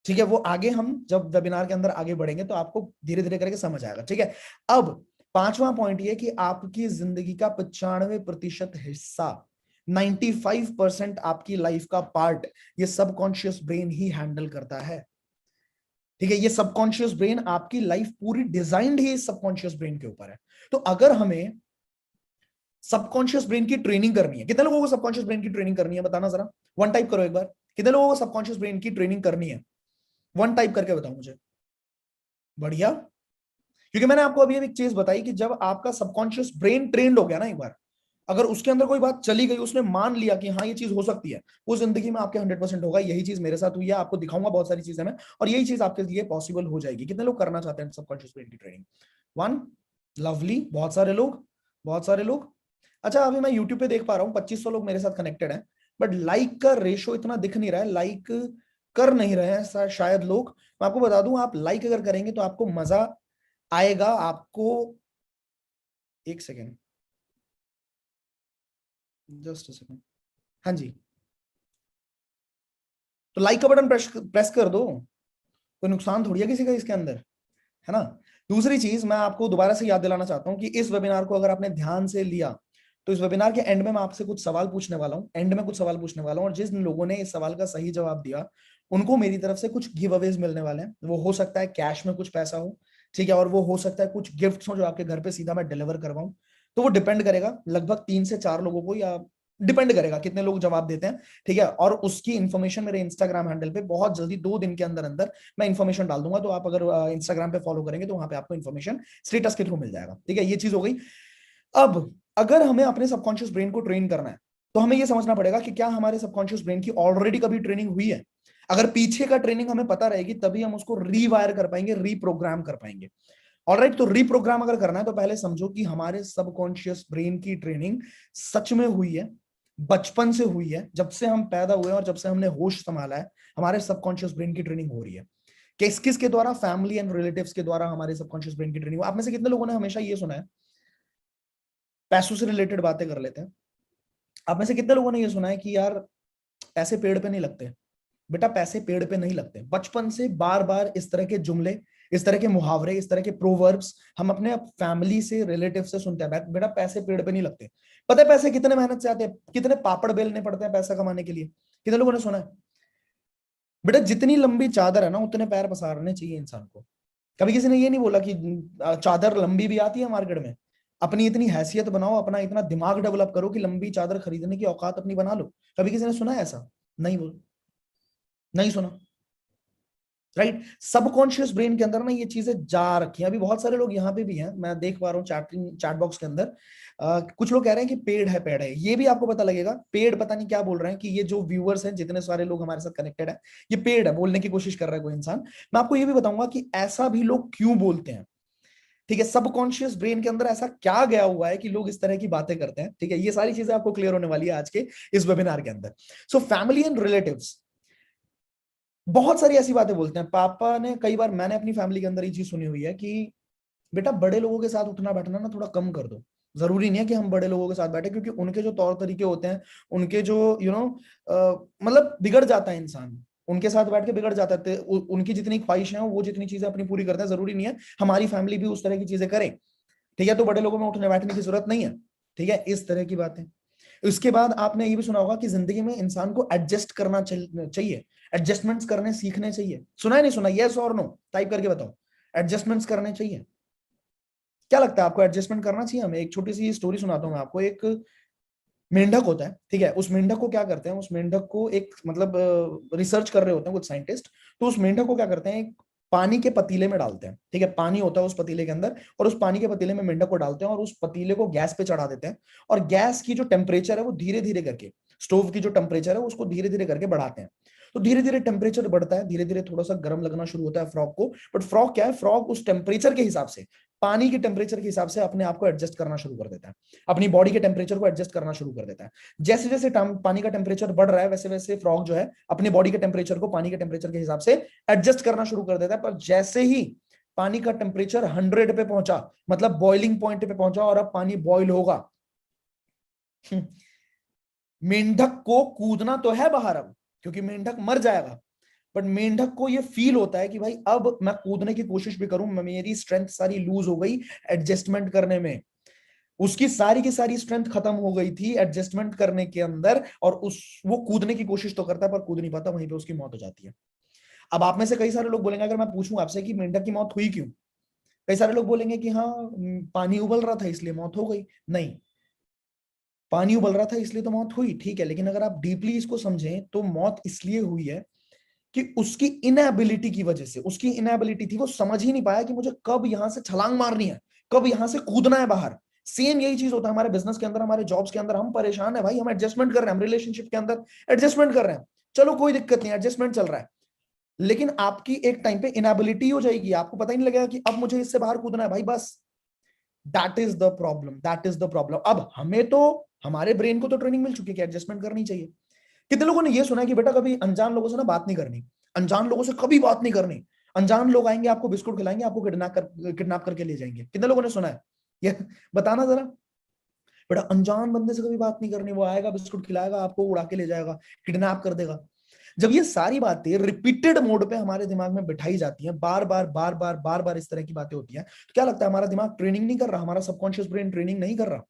ठीक है, वो आगे हम जब वेबिनार के अंदर आगे बढ़ेंगे तो आपको धीरे धीरे करके समझ आएगा। ठीक है, अब पांचवा पॉइंट ये कि आपकी जिंदगी का 95% हिस्सा, 95% आपकी लाइफ का पार्ट, ये सबकॉन्शियस ब्रेन ही हैंडल करता है। ठीक है, ये सबकॉन्शियस ब्रेन, आपकी लाइफ पूरी डिजाइंड ही इस सबकॉन्शियस ब्रेन के ऊपर है। तो अगर हमें सबकॉन्शियस ब्रेन की ट्रेनिंग करनी है, कितने लोगों को सबकॉन्शियस ब्रेन की ट्रेनिंग करनी है? बताना जरा, वन टाइप करो एक बार। कितने लोगों को सबकॉन्शियस ब्रेन की ट्रेनिंग करनी है? वन टाइप करके बताओ मुझे। बढ़िया। क्योंकि मैंने आपको अभी एक चीज बताई कि जब आपका सबकॉन्शियस ब्रेन ट्रेंड हो गया ना एक बार, अगर उसके अंदर कोई बात चली गई, उसने मान लिया कि हाँ ये चीज हो सकती है, वो जिंदगी में आपके 100% होगा। यही चीज मेरे साथ हुई है, आपको दिखाऊंगा बहुत सारी चीजें मैं, और यही चीज आपके लिए पॉसिबल हो जाएगी। कितने लोग करना चाहते हैं सबकॉन्शियस ब्रेन की ट्रेनिंग? वन, लवली, बहुत सारे लोग, बहुत सारे लोग। अच्छा, अभी मैं यूट्यूब पे देख पा रहा हूँ 2500 लोग मेरे साथ कनेक्टेड हैं, बट लाइक का रेशो इतना दिख नहीं रहा है, लाइक कर नहीं रहे हैं शायद लोग। मैं आपको बता दूं, आप लाइक अगर करेंगे तो आपको मजा आएगा, आपको एक सेकेंड, जस्ट अ सेकेंड। हाँ जी, तो लाइक का बटन प्रेस कर दो, कोई नुकसान थोड़ी है किसी का इसके अंदर, है ना। दूसरी चीज मैं आपको दोबारा से याद दिलाना चाहता हूं कि इस वेबिनार को अगर आपने ध्यान से लिया तो इस वेबिनार के एंड में मैं आपसे कुछ सवाल पूछने वाला हूं, एंड में कुछ सवाल पूछने वाला हूं, और जिन लोगों ने इस सवाल का सही जवाब दिया उनको मेरी तरफ से कुछ गिव अवेज मिलने वाले हैं। वो हो सकता है कैश में कुछ पैसा हो, ठीक है, और वो हो सकता है कुछ गिफ्ट्स हो जो आपके घर पे सीधा मैं डिलीवर करवाऊं। तो वो डिपेंड करेगा लगभग 3 से 4 लोगों को, या डिपेंड करेगा कितने लोग जवाब देते हैं, ठीक है। और उसकी इंफॉर्मेशन मेरे इंस्टाग्राम हैंडल पे बहुत जल्दी 2 दिन के अंदर अंदर मैं इंफॉर्मेशन डाल दूंगा। तो आप अगर इंस्टाग्राम पे फॉलो करेंगे तो वहां पे आपको इंफॉर्मेशन स्टेटस के थ्रू मिल जाएगा, ठीक है। ये चीज हो गई। अब अगर हमें अपने सबकॉन्शियस ब्रेन को ट्रेन करना है तो हमें यह समझना पड़ेगा कि क्या हमारे सबकॉन्शियस ब्रेन की ऑलरेडी कभी ट्रेनिंग हुई है। अगर पीछे का ट्रेनिंग हमें पता रहेगी तभी हम उसको रीवायर कर पाएंगे, रीप्रोग्राम कर पाएंगे। ऑलराइट, तो रीप्रोग्राम अगर करना है तो पहले समझो कि हमारे सबकॉन्शियस ब्रेन की ट्रेनिंग सच में हुई है, बचपन से हुई है। जब से हम पैदा हुए और जब से हमने होश संभाला है हमारे सबकॉन्शियस ब्रेन की ट्रेनिंग हो रही है। किस किस के द्वारा? फैमिली एंड रिलेटिव्स के द्वारा हमारे सबकॉन्शियस ब्रेन की ट्रेनिंग। आप में से कितने लोगों ने हमेशा ये सुना है, पैसों से रिलेटेड बातें कर लेते हैं, आप में से कितने लोगों ने ये सुना है कि यार पैसे पेड़ पे नहीं लगते? बेटा पैसे पेड़ पे नहीं लगते। बचपन से बार बार इस तरह के जुमले, इस तरह के मुहावरे, इस तरह के प्रोवर्ब्स हम अपने फैमिली से, रिलेटिव से सुनते हैं, बेटा पैसे पेड़ पे नहीं लगते। पता है पैसे कितने मेहनत से आते हैं, कितने पापड़ बेलने पड़ते हैं पैसा कमाने के लिए? कितने लोगों ने सुना है? बेटा जितनी लंबी चादर है ना उतने पैर पसारने चाहिए इंसान को। कभी किसी ने ये नहीं बोला कि चादर लंबी भी आती है मार्केट में। अपनी इतनी हैसियत बनाओ, अपना इतना दिमाग डेवलप करो कि लंबी चादर खरीदने की औकात अपनी बना लो। कभी किसी ने सुना है ऐसा? नहीं बोल, नहीं सुना, राइट। सबकॉन्शियस ब्रेन के अंदर ना ये चीजें जा रखी हैं। अभी बहुत सारे लोग यहाँ पे भी हैं, मैं देख पा रहा हूँ चैट बॉक्स के अंदर। कुछ लोग कह रहे हैं कि पेड़ है, पेड़ है। ये भी आपको पता लगेगा, पेड़ पता नहीं क्या बोल रहे हैं कि ये जो व्यूअर्स हैं, जितने सारे लोग हमारे साथ कनेक्टेड है, ये पेड़ है बोलने की कोशिश कर रहा है कोई इंसान। मैं आपको ये भी बताऊंगा कि ऐसा भी लोग क्यों बोलते हैं, ठीक है। सबकॉन्शियस ब्रेन के अंदर ऐसा क्या गया हुआ है कि लोग इस तरह की बातें करते हैं, ठीक है। ये सारी चीजें आपको क्लियर होने वाली है आज के इस वेबिनार के अंदर। सो फैमिली एंड रिलेटिव्स बहुत सारी ऐसी बातें बोलते हैं। पापा ने, कई बार मैंने अपनी फैमिली के अंदर ये चीज सुनी हुई है कि बेटा बड़े लोगों के साथ उठना बैठना ना थोड़ा कम कर दो। जरूरी नहीं है कि हम बड़े लोगों के साथ बैठे, क्योंकि उनके जो तौर तरीके होते हैं, उनके जो मतलब बिगड़ जाता है इंसान, उनके साथ बैठ के बिगड़ जाता है। उनकी जितनी ख्वाहिश है, वो जितनी चीजें अपनी पूरी करते हैं, जरूरी नहीं है हमारी फैमिली भी उस तरह की चीजें करे, ठीक है। तो बड़े लोगों में उठने बैठने की जरूरत नहीं है, ठीक है। इस तरह की बातें। उसके बाद आपने ये भी सुना होगा कि जिंदगी में इंसान को एडजस्ट करना चाहिए, एडजस्टमेंट्स करने सीखने चाहिए। सुना है नहीं सुना? यस और नो टाइप करके बताओ। एडजस्टमेंट्स करने चाहिए। क्या लगता है आपको, एडजस्टमेंट करना चाहिए हमें? एक छोटी सी स्टोरी सुनाता हूं मैं आपको। एक मेंढक होता है, ठीक है। उस मेंढक को क्या करते हैं, उस मेंढक को एक मतलब रिसर्च कर रहे होते हैं कुछ साइंटिस्ट। तो उस मेंढक को क्या करते हैं, एक पानी के पतीले में डालते हैं, ठीक है। पानी होता है उस पतीले के अंदर, और उस पानी के पतीले में मेंढक को डालते हैं और उस पतीले को गैस पे चढ़ा देते हैं। और गैस की जो टेम्परेचर है वो धीरे धीरे करके, स्टोव की जो टेम्परेचर है उसको धीरे धीरे करके बढ़ाते हैं। तो धीरे धीरे टेम्परेचर बढ़ता है, धीरे धीरे थोड़ा सा गर्म लगना शुरू होता है फ्रॉग को। बट फ्रॉग क्या है, फ्रॉग उस टेम्परेचर के हिसाब से, पानी के टेम्परेचर के हिसाब से अपने आप को एडजस्ट करना शुरू कर देता है, अपनी बॉडी के टेम्परेचर को एडजस्ट करना शुरू कर देता है। जैसे जैसे पानी का टेम्परेचर बढ़ रहा है वैसे वैसे फ्रॉग जो है अपनी बॉडी के टेम्परेचर को पानी के टेम्परेचर के हिसाब से एडजस्ट करना शुरू कर देता है। पर जैसे ही पानी का टेम्परेचर 100 पे पहुंचा, मतलब बॉइलिंग पॉइंट पे पहुंचा और अब पानी बॉइल होगा, मेंढक को कूदना तो है बाहर अब, क्योंकि मेंढक मर जाएगा। बट मेंढक को ये फील होता है कि भाई अब मैं कूदने की कोशिश भी करूं, मेरी स्ट्रेंथ सारी लूज हो गई एडजस्टमेंट करने में। उसकी सारी की सारी स्ट्रेंथ खत्म हो गई थी एडजस्टमेंट करने के अंदर, और उस वो कूदने की कोशिश तो करता है पर कूद नहीं पाता, वहीं पे उसकी मौत हो जाती है। अब आप में से कई सारे लोग बोलेंगे, अगर मैं पूछूं आपसे कि मेंढक की मौत हुई क्यों, कई सारे लोग बोलेंगे कि हाँ पानी उबल रहा था इसलिए मौत हो गई। नहीं, पानी उबल रहा था इसलिए तो मौत हुई, ठीक है। लेकिन अगर आप डीपली इसको समझें तो मौत इसलिए हुई है कि उसकी इनएबिलिटी की वजह से, उसकी इनएबिलिटी थी, वो समझ ही नहीं पाया कि मुझे कब यहां से छलांग मारनी है, कब यहां से कूदना है बाहर। सेम यही चीज होता है हमारे बिजनेस के अंदर, हमारे जॉब्स के अंदर। हम परेशान है भाई, हम एडजस्टमेंट कर रहे हैं, हम रिलेशनशिप के अंदर एडजस्टमेंट कर रहे हैं, चलो कोई दिक्कत नहीं, एडजस्टमेंट चल रहा है। लेकिन आपकी एक टाइम पे इनएबिलिटी हो जाएगी, आपको पता ही नहीं लगेगा कि अब मुझे इससे बाहर कूदना है भाई, बस। That is the problem, that is the problem. अब हमें तो, हमारे ब्रेन को तो ट्रेनिंग मिल चुकी है कि एडजस्टमेंट करनी चाहिए। कितने लोगों ने ये सुना है कि बेटा कभी अनजान लोगों से ना बात नहीं करनी, अनजान लोगों से कभी बात नहीं करनी, अनजान लोग आएंगे आपको बिस्कुट खिलाएंगे, आपको किडनैप करके ले जाएंगे? कितने लोगों ने सुना है? ये बताना जरा। बेटा अनजान बंदे से कभी बात नहीं करनी, वो आएगा बिस्कुट खिलाएगा आपको, उड़ा के ले जाएगा, किडनैप कर देगा। जब ये सारी बातें रिपीटेड मोड पे हमारे दिमाग में बिठाई जाती हैं, बार बार बार बार बार बार इस तरह की बातें होती हैं, तो क्या लगता है हमारा दिमाग ट्रेनिंग नहीं कर रहा, हमारा सबकॉन्शियस ब्रेन ट्रेनिंग नहीं कर रहा?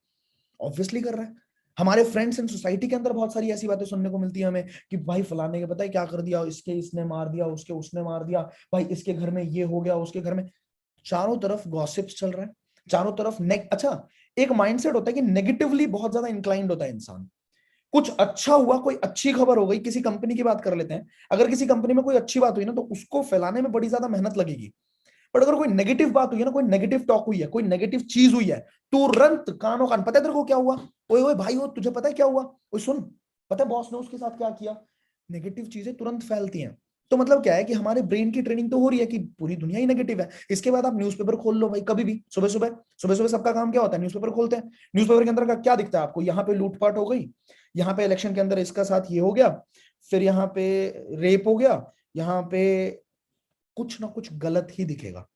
ऑब्वियसली कर रहा है। हमारे फ्रेंड्स एंड सोसाइटी के अंदर बहुत सारी ऐसी बातें सुनने को मिलती है हमें कि भाई फलाने के पता है क्या कर दिया, इसके इसने मार दिया, उसके उसने मार दिया, भाई इसके घर में ये हो गया, उसके घर में। चारों तरफ गॉसिप्स चल रहा है, चारों तरफ अच्छा, एक माइंडसेट होता है कि नेगेटिवली बहुत ज्यादा इंक्लाइंड होता है इंसान। कुछ अच्छा हुआ, कोई अच्छी खबर हो गई, किसी कंपनी की बात कर लेते हैं, अगर किसी कंपनी में कोई अच्छी बात हुई ना, तो उसको फैलाने में बड़ी ज्यादा मेहनत लगेगी। पर अगर कोई नेगेटिव बात हुई है ना, कोई नेगेटिव टॉक हुई है, कोई नेगेटिव चीज हुई है, तुरंत कानों कान, पता है तेरे को क्या हुआ, ओए ओए भाई वो तुझे पता है क्या हुआ, ओए सुन, पता है बॉस ने उसके साथ क्या किया। नेगेटिव चीजें तुरंत फैलती हैं। तो मतलब क्या है कि हमारे ब्रेन की ट्रेनिंग तो हो रही है कि पूरी दुनिया ही नेगेटिव है। इसके बाद आप न्यूज़पेपर खोल लो भाई, कभी भी सुबह सुबह, सुबह सुबह सबका काम क्या होता है, न्यूज़पेपर खोलते हैं। न्यूज़पेपर के अंदर का क्या दिखता है आपको, यहाँ पे लूटपाट हो गई, यहाँ पे इलेक्शन के अंदर इसका साथ ये हो गया, फिर यहाँ पे रेप हो गया, यहाँ पे कुछ ना कुछ गलत ही दिखेगा,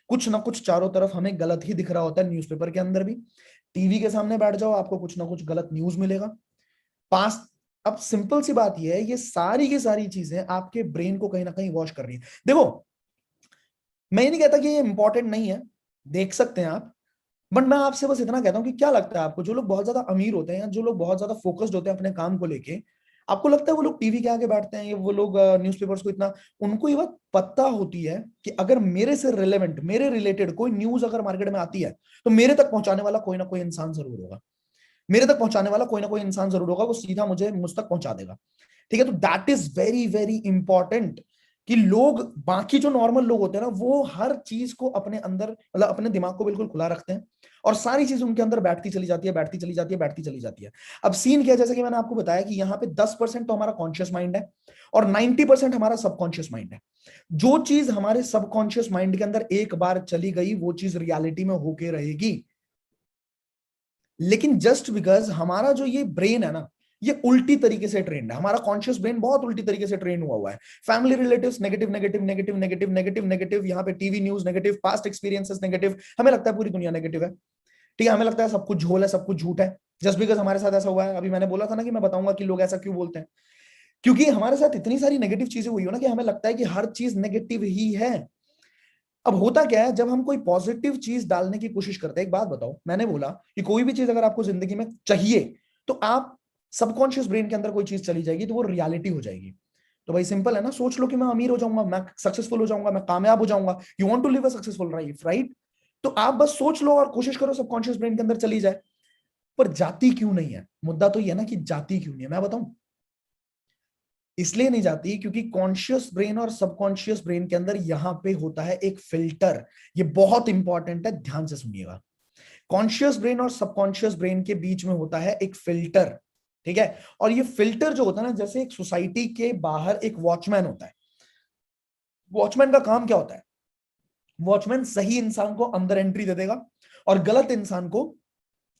कुछ ना कुछ चारों तरफ हमें गलत ही दिख रहा होता है। न्यूज़पेपर के अंदर भी, टीवी के सामने बैठ जाओ आपको कुछ ना कुछ गलत न्यूज मिलेगा। पास अब सिंपल सी बात यह है, ये सारी की सारी चीजें आपके ब्रेन को कहीं ना कहीं वॉश कर रही है। देखो मैं ये नहीं कहता कि ये इंपॉर्टेंट नहीं है, देख सकते हैं आप, बट मैं आपसे बस इतना कहता हूं कि क्या लगता है आपको, जो लोग बहुत ज्यादा अमीर होते हैं, जो लोग बहुत ज्यादा फोकस्ड होते हैं अपने काम को लेके, आपको लगता है वो लोग टीवी के आगे बैठते हैं, ये वो लोग न्यूज़पेपर्स को इतना, उनको ये बात पता होती है कि अगर मेरे से रिलेवेंट, मेरे रिलेटेड कोई न्यूज अगर मार्केट में आती है, तो मेरे तक पहुंचाने वाला कोई ना कोई इंसान जरूर होगा, मेरे तक पहुंचाने वाला कोई ना कोई इंसान जरूर होगा, वो सीधा मुझ तक पहुंचा देगा। ठीक है, तो that is very very important कि लोग, बाकी जो नॉर्मल लोग होते हैं ना, वो हर चीज को अपने अंदर, मतलब अपने दिमाग को बिल्कुल खुला रखते हैं, और सारी चीज उनके अंदर बैठती चली जाती है, बैठती चली जाती है, बैठती चली जाती है। अब सीन क्या है, जैसे कि मैंने आपको बताया कि यहाँ पे 10% तो हमारा कॉन्शियस माइंड है, और 90% हमारा सबकॉन्शियस माइंड है। जो चीज हमारे सबकॉन्शियस माइंड के अंदर एक बार चली गई, वो चीज रियलिटी में होके रहेगी। लेकिन जस्ट बिकॉज हमारा जो ये ब्रेन है ना, ये उल्टी तरीके से ट्रेंड है, हमारा कॉन्शियस ब्रेन बहुत उल्टी तरीके से ट्रेन हुआ है। Family relatives negative negative negative negative negative negative, यहाँ पे TV news negative, past experiences negative, हमें लगता है पूरी दुनिया नेगेटिव है। ठीक है, हमें लगता है सब कुछ झोल है, सब कुछ झूठ है, जस्ट बिकॉज हमारे साथ ऐसा हुआ है। अभी मैंने बोला था ना कि मैं बताऊंगा कि लोग ऐसा क्यों बोलते हैं, क्योंकि हमारे साथ इतनी सारी नेगेटिव चीजें हुई हो ना, कि हमें लगता है कि हर चीज नेगेटिव ही है। अब होता क्या है, जब हम कोई पॉजिटिव चीज डालने की कोशिश करते हैं, एक बात बताओ, मैंने बोला कि कोई भी चीज अगर आपको जिंदगी में चाहिए, तो आप सबकॉन्शियस ब्रेन के अंदर कोई चीज चली जाएगी, तो वो रियलिटी हो जाएगी। तो भाई सिंपल है ना, सोच लो कि मैं अमीर हो जाऊंगा, मैं सक्सेसफुल हो जाऊंगा, मैं कामयाब हो जाऊंगा, you want to live a successful life, right? तो आप बस सोच लो और कोशिश करो सबकॉन्शियस ब्रेन के अंदर चली जाए। पर जाती क्यों नहीं है, मुद्दा तो ये है ना कि जाती क्यों नहीं है, मैं बताऊं। इसलिए नहीं जाती क्योंकि कॉन्शियस ब्रेन और सबकॉन्शियस ब्रेन के अंदर यहां पे होता है एक फिल्टर। ये बहुत इंपॉर्टेंट है, ध्यान से सुनिएगा। कॉन्शियस ब्रेन और सबकॉन्शियस ब्रेन के बीच में होता है एक फिल्टर। ठीक है, और ये फिल्टर जो होता है ना, जैसे एक सोसाइटी के बाहर एक वॉचमैन होता है। वॉचमैन का काम क्या होता है? वॉचमैन सही इंसान को अंदर एंट्री दे देगा, और गलत इंसान को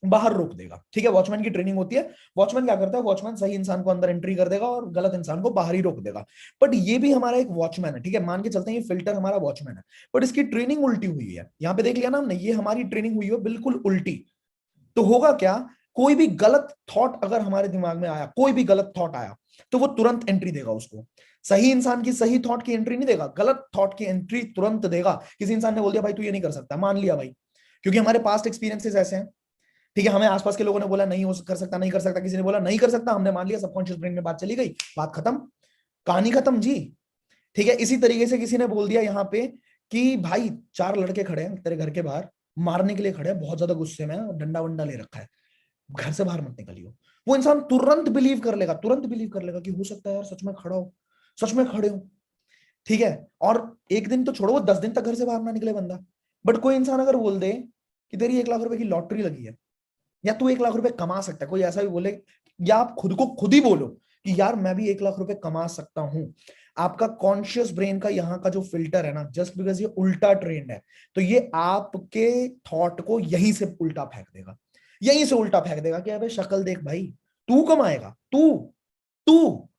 बाहर रोक देगा। ठीक है, वॉचमैन की ट्रेनिंग होती है। वॉचमैन क्या करता है, वॉचमैन सही इंसान को अंदर एंट्री कर देगा और गलत इंसान को बाहर ही रोक देगा। बट ये भी हमारा एक वॉचमैन है। ठीक है, मान के चलते हैं ये फिल्टर हमारा वॉचमैन है, बट इसकी ट्रेनिंग उल्टी हुई है। यहाँ पे देख लिया ना हमने, ये हमारी ट्रेनिंग हुई है बिल्कुल उल्टी। तो होगा क्या, कोई भी गलत थॉट अगर हमारे दिमाग में आया, कोई भी गलत थॉट आया, तो वो तुरंत एंट्री देगा उसको। सही इंसान की सही थॉट की एंट्री नहीं देगा, गलत थॉट की एंट्री तुरंत देगा। किसी इंसान ने बोल दिया भाई तू ये नहीं कर सकता, मान लिया भाई, क्योंकि हमारे पास्ट एक्सपीरियंसेस ऐसे हैं। ठीक है, हमें आसपास के लोगों ने बोला नहीं हो कर सकता, नहीं कर सकता, किसी ने बोला नहीं कर सकता, हमने मान लिया, सबकॉन्शियस ब्रेन में बात चली गई, बात खत्म, कहानी खत्म जी। ठीक है, इसी तरीके से किसी ने बोल दिया यहाँ पे कि भाई चार लड़के खड़े हैं तेरे घर के बाहर, मारने के लिए खड़े हैं, बहुत ज्यादा गुस्से में और डंडा वंडा ले रखा है, घर से बाहर मत निकलियो। वो इंसान तुरंत बिलीव कर लेगा, तुरंत बिलीव कर लेगा कि हो सकता है यार सच में खड़ा हो, सच में खड़े हो। ठीक है, और एक दिन तो छोड़ो, वो 10 दिन तक घर से बाहर ना निकले बंदा। बट कोई इंसान अगर बोल दे कि तेरी 1 लाख रुपए की लॉटरी लगी है, या तू 1 लाख रुपए कमा सकता है, कोई ऐसा भी बोले, या आप खुद को खुद ही बोलो कि यार मैं भी 1 लाख रुपए कमा सकता हूं, आपका कॉन्शियस ब्रेन का यहाँ का जो फिल्टर है ना, जस्ट बिकॉज ये उल्टा ट्रेंड है, तो ये आपके थॉट को यहीं से उल्टा फेंक देगा, यहीं से उल्टा फेंक देगा कि अबे शक्ल देख भाई, तू कमाएगा, तू तू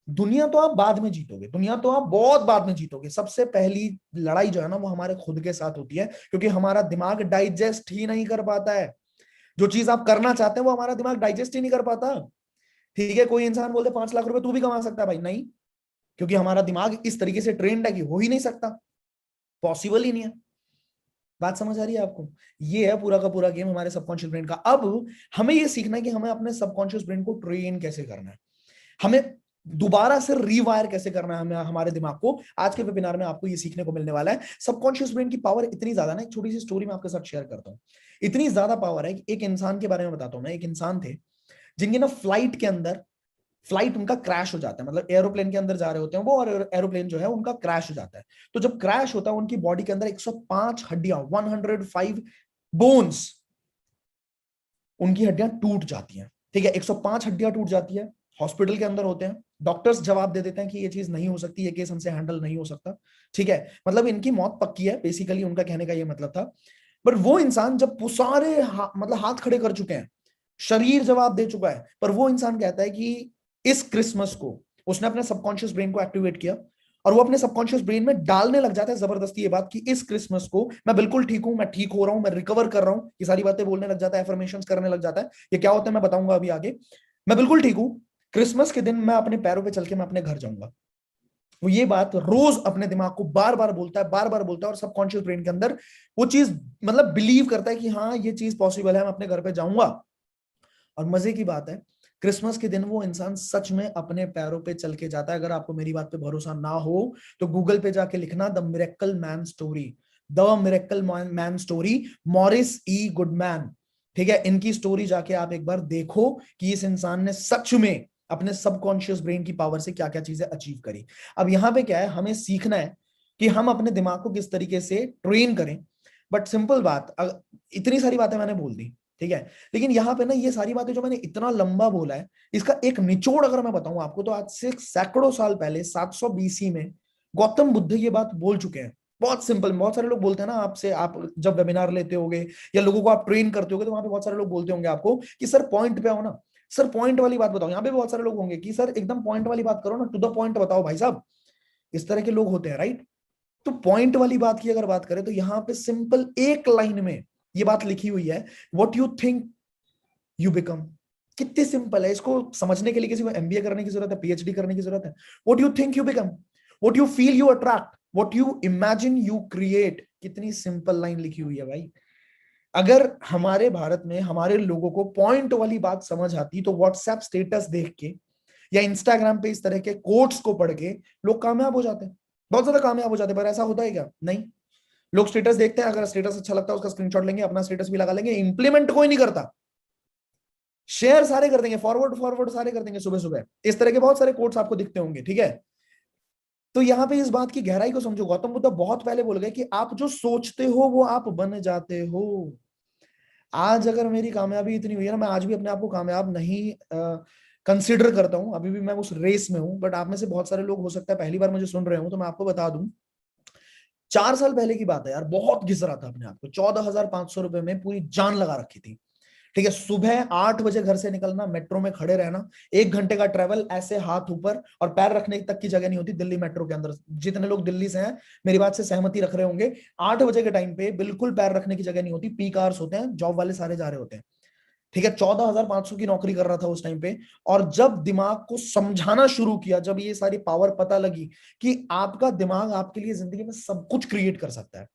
दुनिया तो आप बाद में जीतोगे, दुनिया तो आप बहुत बाद में जीतोगे। सबसे पहली लड़ाई जो है ना वो हमारे खुद के साथ होती है, क्योंकि हमारा दिमाग डाइजेस्ट ही नहीं कर पाता है। जो चीज आप करना चाहते हैं वो हमारा दिमाग डाइजेस्ट ही नहीं कर पाता। ठीक है, कोई इंसान बोलते 5 लाख रुपए तू भी कमा सकता है, भाई नहीं, क्योंकि हमारा दिमाग इस तरीके से ट्रेंड है कि हो ही नहीं सकता, पॉसिबल ही नहीं है। बात समझ आ रही है आपको? ये है पूरा का पूरा गेम हमारे सबकॉन्शियस ब्रेन का। अब हमें ये सीखना है कि हमें अपने सबकॉन्शियस ब्रेन को ट्रेन कैसे करना है, हमें दोबारा से रिवायर कैसे करना है हमें हमारे दिमाग को। आज के वेबिनार में आपको ये सीखने को मिलने वाला है। सबकॉन्शियस ब्रेन की पावर इतनी ज्यादा ना, एक छोटी सी स्टोरी मैं आपके साथ शेयर करता हूँ। इतनी ज्यादा पावर है कि एक इंसान के बारे में बताता हूँ मैं। एक इंसान थे जिनके ना फ्लाइट के अंदर, फ्लाइट उनका क्रैश हो जाता है, मतलब एरोप्लेन के अंदर जा रहे होते हैं वो, और एरोप्लेन जो है उनका क्रैश हो जाता है। तो जब क्रैश होता है उनकी बॉडी के अंदर 105 हड्डियां, 105 बोन्स, उनकी हड्डियां टूट जाती हैं। ठीक है, 105 हड्डियां टूट जाती है। हॉस्पिटल के अंदर होते हैं, डॉक्टर्स जवाब दे देते हैं कि ये चीज नहीं हो सकती, ये केस हमसे हैंडल नहीं हो सकता। ठीक है, मतलब इनकी मौत पक्की है, बेसिकली उनका कहने का ये मतलब था। पर वो इंसान जब वो सारे मतलब हाथ खड़े कर चुके हैं, शरीर जवाब दे चुका है, पर वो इंसान कहता है कि इस क्रिसमस को उसने अपने सबकॉन्शियस ब्रेन को एक्टिवेट किया, और वो अपने सबकॉन्शियस ब्रेन में डालने लग जाता है जबरदस्ती ये बात कि इस क्रिसमस को मैं बिल्कुल ठीक हूं, मैं ठीक हो रहा हूं, मैं रिकवर कर रहा हूं, ये सारी बातें बोलने लग जाता है, एफर्मेशंस करने लग जाता है। ये क्या होता है मैं बताऊंगा अभी आगे। मैं बिल्कुल ठीक हूं, क्रिसमस के दिन मैं अपने पैरों पे चल के मैं अपने घर जाऊंगा। वो ये बात रोज अपने दिमाग को बार बार बोलता है, बार बार बोलता है, और सबकॉन्शियस ब्रेन के अंदर वो चीज मतलब बिलीव करता है कि हाँ ये चीज पॉसिबल है, मैं अपने घर पे जाऊंगा। और मजे की बात है, क्रिसमस के दिन वो इंसान सच में अपने पैरों पे चल के जाता है। अगर आपको मेरी बात पे भरोसा ना हो तो गूगल पे जाके लिखना the miracle man story, the miracle man story, Morris E Goodman. ठीक है, इनकी स्टोरी जाके आप एक बार देखो कि इस इंसान ने सच में अपने सबकॉन्शियस ब्रेन की पावर से क्या क्या चीजें अचीव करी। अब यहां पे क्या है, हमें सीखना है कि हम अपने दिमाग को किस तरीके से ट्रेन करें। बट सिंपल बात, इतनी सारी बातें मैंने बोल दी, ठीक है, लेकिन यहाँ पे ना ये सारी बातें जो मैंने इतना लंबा बोला है, इसका एक निचोड़ अगर मैं बताऊं आपको, तो आज से सैकड़ों साल पहले 700 बीसी में गौतम बुद्ध ये बात बोल चुके हैं। बहुत सिंपल, बहुत सारे लोग बोलते हैं ना आपसे, आप जब वेबिनार लेते होगे या लोगों को आप ट्रेन करते होगे तो वहां पे बहुत सारे लोग बोलते होंगे आपको कि सर पॉइंट पे आओ ना, सर पॉइंट वाली बात बताओ। यहाँ पे बहुत सारे लोग होंगे कि सर एकदम पॉइंट वाली बात करो ना, टू द पॉइंट बताओ भाई साहब। इस तरह के लोग होते हैं, राइट? तो पॉइंट वाली बात की अगर बात करें तो यहाँ पे सिंपल एक लाइन में ये बात लिखी हुई है, what you think you become. कितनी सिंपल है, इसको समझने के लिए किसी को एमबीए करने की जरूरत है, पीएचडी करने की जरूरत है? What you think you become, what you feel you attract, what you imagine you create. कितनी सिंपल लाइन लिखी हुई है भाई। अगर हमारे भारत में हमारे लोगों को पॉइंट वाली बात समझ आती तो व्हाट्सएप स्टेटस देख के या इंस्टाग्राम पे इस तरह के कोट्स को पढ़ के लोग कामयाब हो जाते हैं, बहुत ज्यादा कामयाब हो जाते हैं। पर ऐसा होता है क्या? नहीं। लोग स्टेटस देखते हैं, अगर स्टेटस अच्छा लगता है उसका स्क्रीनशॉट लेंगे, अपना स्टेटस भी लगा लेंगे, इंप्लीमेंट कोई नहीं करता। शेयर सारे कर देंगे, फॉरवर्ड फॉरवर्ड सारे कर देंगे सुबह सुबह। इस तरह के बहुत सारे कोट्स आपको दिखते होंगे, ठीक है। तो यहाँ पे इस बात की गहराई को समझो। गौतम बुद्ध बहुत पहले बोल गए कि आप जो सोचते हो वो आप बन जाते हो। आज अगर मेरी कामयाबी इतनी हुई है ना, मैं आज भी अपने आप को कामयाब नहीं कंसिडर करता हूं, अभी भी मैं उस रेस में हूं। बट आप में से बहुत सारे लोग हो सकता है पहली बार मुझे सुन रहे हो, तो मैं आपको बता दूं, 4 साल पहले की बात है यार, बहुत घिस रहा था अपने आप को। 14,500 रुपए में पूरी जान लगा रखी थी। ठीक है, सुबह 8 बजे घर से निकलना, मेट्रो में खड़े रहना, 1 घंटे का ट्रेवल, ऐसे हाथ ऊपर और पैर रखने तक की जगह नहीं होती दिल्ली मेट्रो के अंदर। जितने लोग दिल्ली से हैं मेरी बात से सहमति रख रहे होंगे, 8 बजे के टाइम पे बिल्कुल पैर रखने की जगह नहीं होती। पीक आवर्स होते हैं, जॉब वाले सारे जा रहे होते हैं। ठीक है, 14,500 की नौकरी कर रहा था उस टाइम पे। और जब दिमाग को समझाना शुरू किया, जब ये सारी पावर पता लगी कि आपका दिमाग आपके लिए जिंदगी में सब कुछ क्रिएट कर सकता है।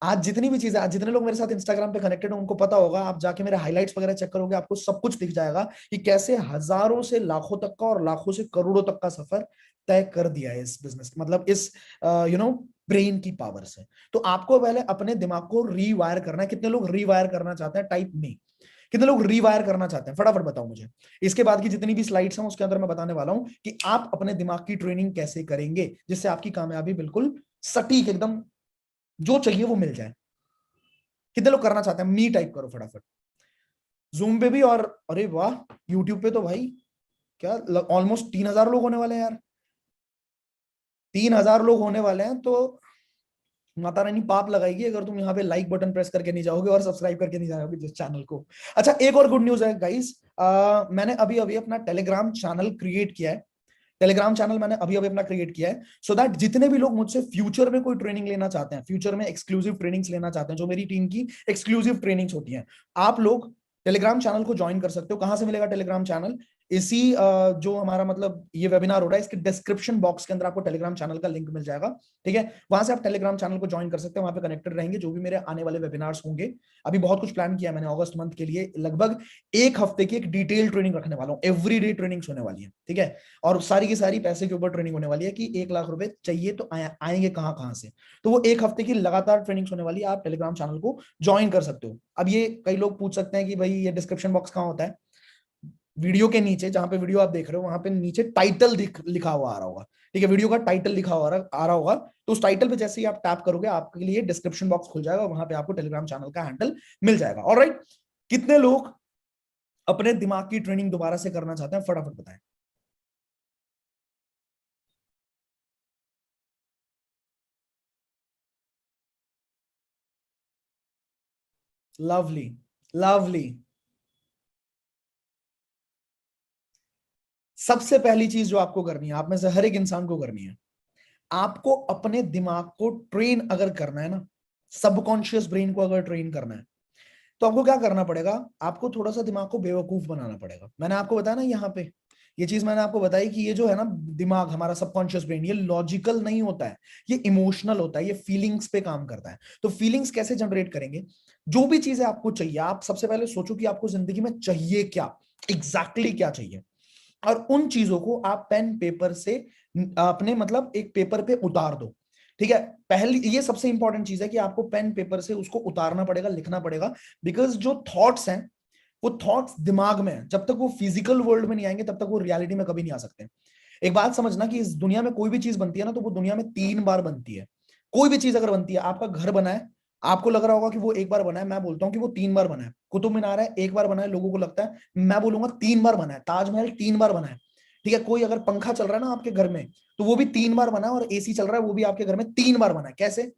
आज जितनी भी चीजें, आज जितने लोग मेरे साथ इंस्टाग्राम पे कनेक्टेड हैं उनको पता होगा, आप जाके मेरे हाइलाइट्स वगैरह चेक करोगे, आपको सब कुछ दिख जाएगा कि कैसे हजारों से लाखों तक का और लाखों से करोड़ों तक का सफर तय कर दिया है इस बिजनेस, मतलब इस ब्रेन की पावर से। तो आपको पहले अपने दिमाग को रीवायर करना है। कितने लोग रीवायर करना चाहते हैं? टाइप में कितने लोग रीवायर करना चाहते हैं, फटाफट बताओ मुझे। इसके बाद की जितनी भी स्लाइड्स हैं उसके अंदर मैं बताने वाला हूं कि आप अपने दिमाग की ट्रेनिंग कैसे करेंगे जिससे आपकी कामयाबी बिल्कुल सटीक एकदम जो चाहिए वो मिल जाए। कितने लोग करना चाहते हैं? मी टाइप करो फटाफट, जूम पे भी। और अरे वाह, यूट्यूब पे तो भाई क्या ऑलमोस्ट 3,000 लोग होने वाले हैं यार, 3,000 लोग होने वाले हैं। तो माता रानी पाप लगाएगी अगर तुम यहाँ पे लाइक बटन प्रेस करके नहीं जाओगे और सब्सक्राइब करके नहीं जाओगे जिस चैनल को। अच्छा, एक और गुड न्यूज है गाइस, मैंने अभी अभी अपना टेलीग्राम चैनल क्रिएट किया है। टेलीग्राम चैनल मैंने अभी अभी अपना क्रिएट किया है, सो दैट जितने भी लोग मुझसे फ्यूचर में कोई ट्रेनिंग लेना चाहते हैं, फ्यूचर में एक्सक्लूसिव ट्रेनिंग्स लेना चाहते हैं, जो मेरी टीम की एक्सक्लूसिव ट्रेनिंग्स होती हैं, आप लोग टेलीग्राम चैनल को ज्वाइन कर सकते हो। कहां से मिलेगा टेलीग्राम चैनल? इसी जो हमारा मतलब ये वेबिनार हो रहा है इसके डिस्क्रिप्शन बॉक्स के अंदर आपको टेलीग्राम चैनल का लिंक मिल जाएगा। ठीक है, वहां से आप टेलीग्राम चैनल को ज्वाइन कर सकते हैं, वहां पे कनेक्टेड रहेंगे जो भी मेरे आने वाले वेबिनार्स होंगे। अभी बहुत कुछ प्लान किया मैंने अगस्त मंथ के लिए, लगभग एक हफ्ते की एक डिटेल ट्रेनिंग रखने वाला हूँ, एवरी डे ट्रेनिंग्स होने वाली है। ठीक है, और सारी की सारी पैसे के ऊपर ट्रेनिंग होने वाली है कि 1 लाख रुपए चाहिए तो आएंगे कहाँ कहाँ से। तो वो एक हफ्ते की लगातार ट्रेनिंग्स होने वाली है, आप टेलीग्राम चैनल को ज्वाइन कर सकते हो। अब ये कई लोग पूछ सकते हैं कि भाई ये डिस्क्रिप्शन बॉक्स कहाँ होता है? वीडियो के नीचे, जहां पे वीडियो आप देख रहे हो वहां पे नीचे टाइटल लिखा हुआ आ रहा होगा। ठीक है, वीडियो का टाइटल लिखा हुआ आ रहा होगा, तो उस टाइटल पे जैसे ही आप टैप करोगे आपके लिए डिस्क्रिप्शन बॉक्स खुल जाएगा, वहां पे आपको टेलीग्राम चैनल का हैंडल मिल जाएगा। ऑलराइट, कितने लोग अपने दिमाग की ट्रेनिंग दोबारा से करना चाहते हैं, फटाफट बताएं। Lovely, lovely. सबसे पहली चीज जो आपको करनी है, आप में से हर एक इंसान को करनी है, आपको अपने दिमाग को ट्रेन अगर करना है ना, सबकॉन्शियस ब्रेन को अगर ट्रेन करना है, तो आपको क्या करना पड़ेगा? आपको थोड़ा सा दिमाग को बेवकूफ बनाना पड़ेगा। मैंने आपको बताया ना यहाँ पे, ये चीज मैंने आपको बताई कि ये जो है ना दिमाग, हमारा सबकॉन्शियस ब्रेन, ये लॉजिकल नहीं होता है, ये इमोशनल होता है, ये फीलिंग्स पे काम करता है। तो फीलिंग्स कैसे जनरेट करेंगे? जो भी चीजें आपको चाहिए, आप सबसे पहले सोचो कि आपको जिंदगी में चाहिए क्या, एग्जैक्टली क्या चाहिए, और उन चीजों को आप पेन पेपर से अपने मतलब एक पेपर पे उतार दो। ठीक है, पहली ये सबसे इंपॉर्टेंट चीज है कि आपको पेन पेपर से उसको उतारना पड़ेगा, लिखना पड़ेगा। बिकॉज जो थॉट्स हैं, वो थॉट्स दिमाग में हैं, जब तक वो फिजिकल वर्ल्ड में नहीं आएंगे तब तक वो रियलिटी में कभी नहीं आ सकते। एक बात समझना कि इस दुनिया में कोई भी चीज बनती है ना, तो वो दुनिया में 3 बार बनती है। कोई भी चीज अगर बनती है, आपका घर बना है, आपको लग रहा होगा कि वो एक बार बना है, मैं बोलता हूँ कि वो 3 बार बना है। कुतुब मीनार है, एक बार बना है, लोगों को लगता है, मैं बोलूंगा 3 बार बना है। ताजमहल 3 बार बना है। ठीक है, कोई अगर पंखा चल रहा है ना आपके घर में, तो वो भी 3 बार बना है, और एसी चल रहा है वो भी आपके घर में 3 बार बना है। कैसे?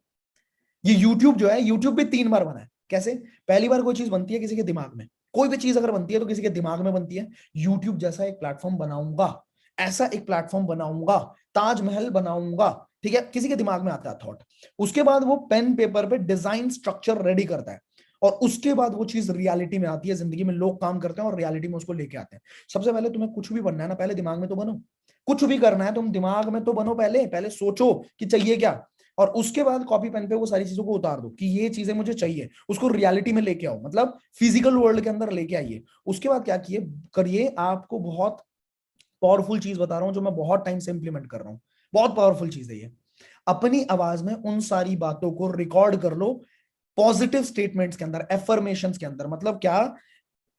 ये यूट्यूब जो है, यूट्यूब भी 3 बार बना है। कैसे? पहली बार कोई चीज बनती है किसी के दिमाग में, कोई भी चीज अगर बनती है तो किसी के दिमाग में बनती है। यूट्यूब जैसा एक प्लेटफॉर्म बनाऊंगा, ऐसा एक प्लेटफॉर्म बनाऊंगा, ताजमहल बनाऊंगा, ठीक है, किसी के दिमाग में आता है थॉट। उसके बाद वो पेन पेपर पे डिजाइन स्ट्रक्चर रेडी करता है, और उसके बाद वो चीज रियलिटी में आती है, जिंदगी में लोग काम करते हैं और रियलिटी में उसको लेके आते हैं। सबसे पहले तुम्हें कुछ भी बनना है ना, पहले दिमाग में तो बनो। कुछ भी करना है तुम दिमाग में तो बनो, पहले पहले सोचो कि चाहिए क्या, और उसके बाद कॉपी पेन पे वो सारी चीजों को उतार दो कि ये चीजें मुझे चाहिए, उसको रियलिटी में लेके आओ, मतलब फिजिकल वर्ल्ड के अंदर लेके आइए। उसके बाद क्या किए करिए, आपको बहुत पावरफुल चीज बता रहा हूं जो मैं बहुत टाइम से इंप्लीमेंट कर रहा हूं, बहुत पावरफुल चीज है ये। अपनी आवाज में उन सारी बातों को रिकॉर्ड कर लो, पॉजिटिव स्टेटमेंट्स के अंदर, एफर्मेशंस के अंदर, मतलब क्या,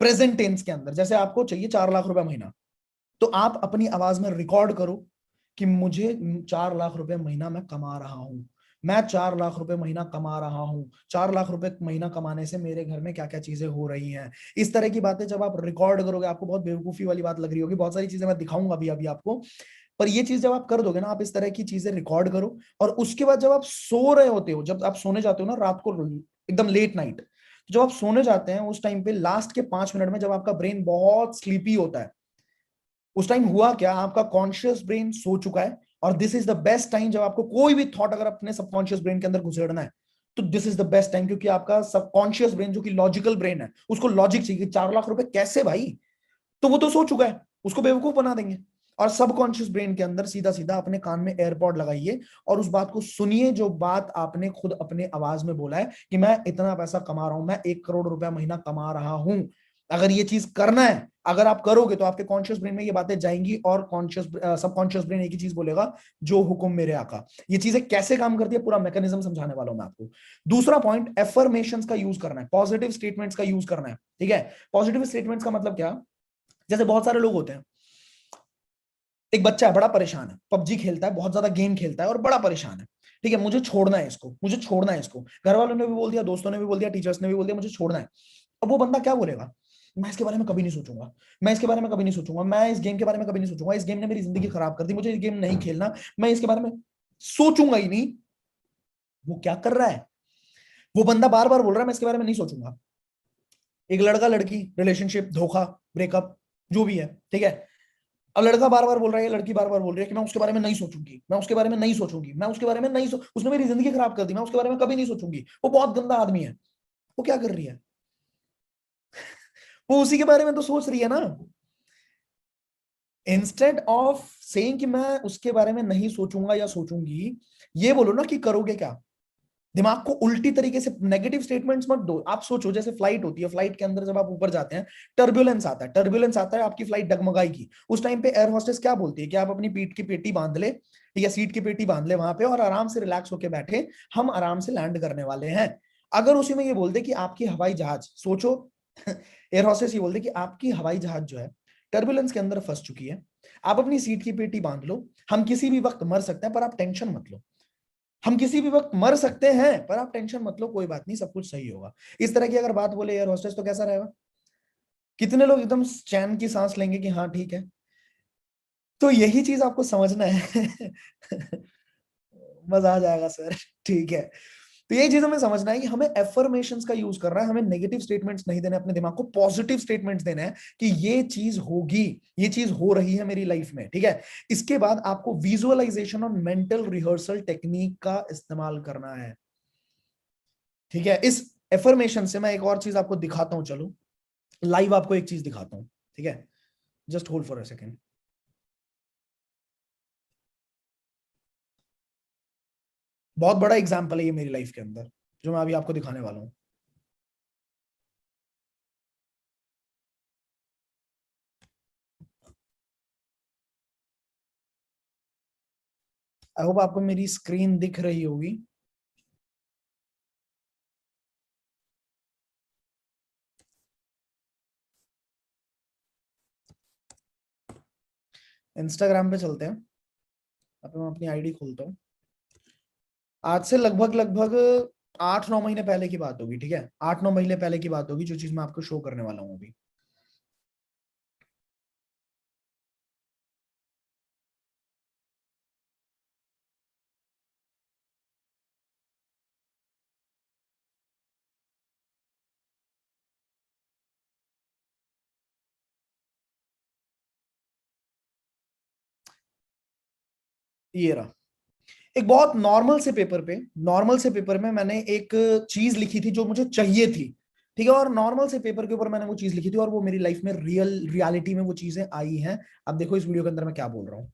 प्रेजेंट टेंस के अंदर। जैसे आपको चाहिए 4 लाख रुपए महीना, तो आप अपनी आवाज में रिकॉर्ड करो कि मुझे 4 लाख रुपए महीना मैं कमा रहा हूं, मैं 4 लाख रुपए महीना कमा रहा हूं, 4 लाख रुपए महीना कमाने से मेरे घर में क्या क्या चीजें हो रही हैं। इस तरह की बातें जब आप रिकॉर्ड करोगे, आपको बहुत बेवकूफी वाली बात लग रही होगी, बहुत सारी चीजें मैं दिखाऊंगा अभी अभी आपको, पर ये चीज जब आप कर दोगे ना, आप इस तरह की चीजें रिकॉर्ड करो, और उसके बाद जब आप सो रहे होते हो, जब आप सोने जाते हो ना रात को, एकदम लेट नाइट, जब आप सोने जाते हैं उस टाइम पे लास्ट के 5 मिनट में, जब आपका ब्रेन बहुत स्लीपी होता है, उस टाइम हुआ क्या, आपका कॉन्शियस ब्रेन सो चुका है। और this is the best time, जब आपको कोई भी थॉट अगर अपने सबकॉन्शियस ब्रेन के अंदर घुसेड़ना है, तो this is the best time, क्योंकि आपका सबकॉन्शियस ब्रेन जो कि लॉजिकल ब्रेन है, उसको लॉजिक चाहिए। 4 लाख रुपए कैसे भाई? तो वो तो सो चुका है, उसको बेवकूफ बना देंगे। और सबकॉन्शियस ब्रेन के अंदर सीधा सीधा अपने कान में एयरपॉड लगाइए, और उस बात को सुनिए जो बात आपने खुद अपने आवाज में बोला है कि मैं इतना पैसा कमा रहा हूं, मैं 1 करोड़ रुपया महीना कमा रहा हूं। अगर ये चीज करना है, अगर आप करोगे, तो आपके कॉन्शियस ब्रेन में ये बातें जाएंगी, और कॉन्शियस सबकॉन्शियस ब्रेन एक ही चीज बोलेगा, जो हुक्म मेरे आका। ये चीजें कैसे काम करती है, पूरा मैकेनिज्म समझाने वाला हूं मैं आपको। दूसरा पॉइंट, एफर्मेशंस का यूज करना है, पॉजिटिव स्टेटमेंट्स का यूज करना है। ठीक है, पॉजिटिव स्टेटमेंट्स का मतलब क्या? जैसे बहुत सारे लोग होते हैं, एक बच्चा है बड़ा परेशान है, पबजी खेलता है, बहुत ज्यादा गेम खेलता है और बड़ा परेशान है। ठीक है, मुझे छोड़ना है इसको, मुझे छोड़ना है इसको, घर वालों ने भी बोल दिया, दोस्तों ने भी बोल दिया, टीचर्स ने भी बोल दिया, मुझे छोड़ना है। अब वो बंदा क्या बोलेगा? मैं इसके बारे में कभी नहीं सोचूंगा, मैं इसके बारे में कभी नहीं सोचूंगा, मैं इस गेम के बारे में कभी नहीं सोचूंगा, इस गेम ने मेरी जिंदगी खराब कर दी, मुझे इस गेम नहीं खेलना, मैं इसके बारे में सोचूंगा ही नहीं। वो क्या कर रहा है? वो बंदा बार बार बोल रहा है मैं इसके बारे में नहीं सोचूंगा। एक लड़का लड़की रिलेशनशिप, धोखा, ब्रेकअप, जो भी है, ठीक है। अब लड़का बार बार बोल रहा है, लड़की बार बार बोल रही है कि मैं उसके बारे में नहीं सोचूंगी, मैं उसके बारे में नहीं सोचूंगी, मैं उसके बारे में नहीं उसने मेरी जिंदगी खराब कर दी, मैं उसके बारे में कभी नहीं सोचूंगी, वो बहुत गंदा आदमी है। वो क्या कर रही है? वो उसी के बारे में तो सोच रही है ना। इंस्टेड ऑफ सेइंग कि मैं उसके बारे में नहीं सोचूंगा या सोचूंगी, ये बोलो ना कि करोगे क्या। दिमाग को उल्टी तरीके से नेगेटिव स्टेटमेंट्स मत दो। आप सोचो जैसे फ्लाइट होती है, फ्लाइट के अंदर जब आप ऊपर जाते हैं, टर्बुलेंस आता है, टर्बुलेंस आता है, आपकी फ्लाइट डगमगाएगी। उस टाइम पे एयर होस्टेस क्या बोलती है कि आप अपनी पीठ की पेटी बांध ले, या सीट की पेटी बांध ले वहां पे, और आराम से रिलैक्स होकर बैठे, हम आराम से लैंड करने वाले हैं। अगर उसी में ये बोल दे कि आपकी हवाई जहाज, सोचो एयर होस्टेस ये बोल दे कि आपकी हवाई जहाज जो है टर्बुलेंस के अंदर फंस चुकी है, आप अपनी सीट की पेटी बांध लो, हम किसी भी वक्त मर सकते हैं पर आप टेंशन मत लो। हम किसी भी वक्त मर सकते हैं पर आप टेंशन मत लो, कोई बात नहीं, सब कुछ सही होगा। इस तरह की अगर बात बोले एयर होस्टेस तो कैसा रहेगा? कितने लोग एकदम चैन की सांस लेंगे कि हाँ ठीक है। तो यही चीज आपको समझना है। मजा आ जाएगा सर। ठीक है। तो यही चीज हमें समझना है कि हमें एफर्मेशंस का यूज करना है, हमें नेगेटिव स्टेटमेंट्स नहीं देने, अपने दिमाग को पॉजिटिव स्टेटमेंट्स देने हैं कि ये चीज होगी, ये चीज हो रही है मेरी लाइफ में, ठीक है। इसके बाद आपको विजुअलाइजेशन और मेंटल रिहर्सल टेक्निक का इस्तेमाल करना है, ठीक है। इस एफर्मेशन से मैं एक और चीज आपको दिखाता हूं, चलो लाइव आपको एक चीज दिखाता हूं, ठीक है। Just hold for a second. बहुत बड़ा एग्जाम्पल है ये मेरी लाइफ के अंदर, जो मैं अभी आपको दिखाने वाला हूं। आई होप आपको मेरी स्क्रीन दिख रही होगी। इंस्टाग्राम पे चलते हैं, अब मैं अपनी आईडी खोलता हूँ। आज से लगभग लगभग 8-9 महीने पहले की बात होगी, ठीक है। 8-9 महीने पहले की बात होगी जो चीज मैं आपको शो करने वाला हूँ अभी। ये रहा, एक बहुत नॉर्मल से पेपर में मैंने एक चीज लिखी थी जो मुझे चाहिए थी, ठीक है। और नॉर्मल से पेपर के ऊपर मैंने वो चीज लिखी थी और वो मेरी लाइफ में रियलिटी में वो चीजें आई हैं। अब देखो इस वीडियो के अंदर मैं क्या बोल रहा हूँ,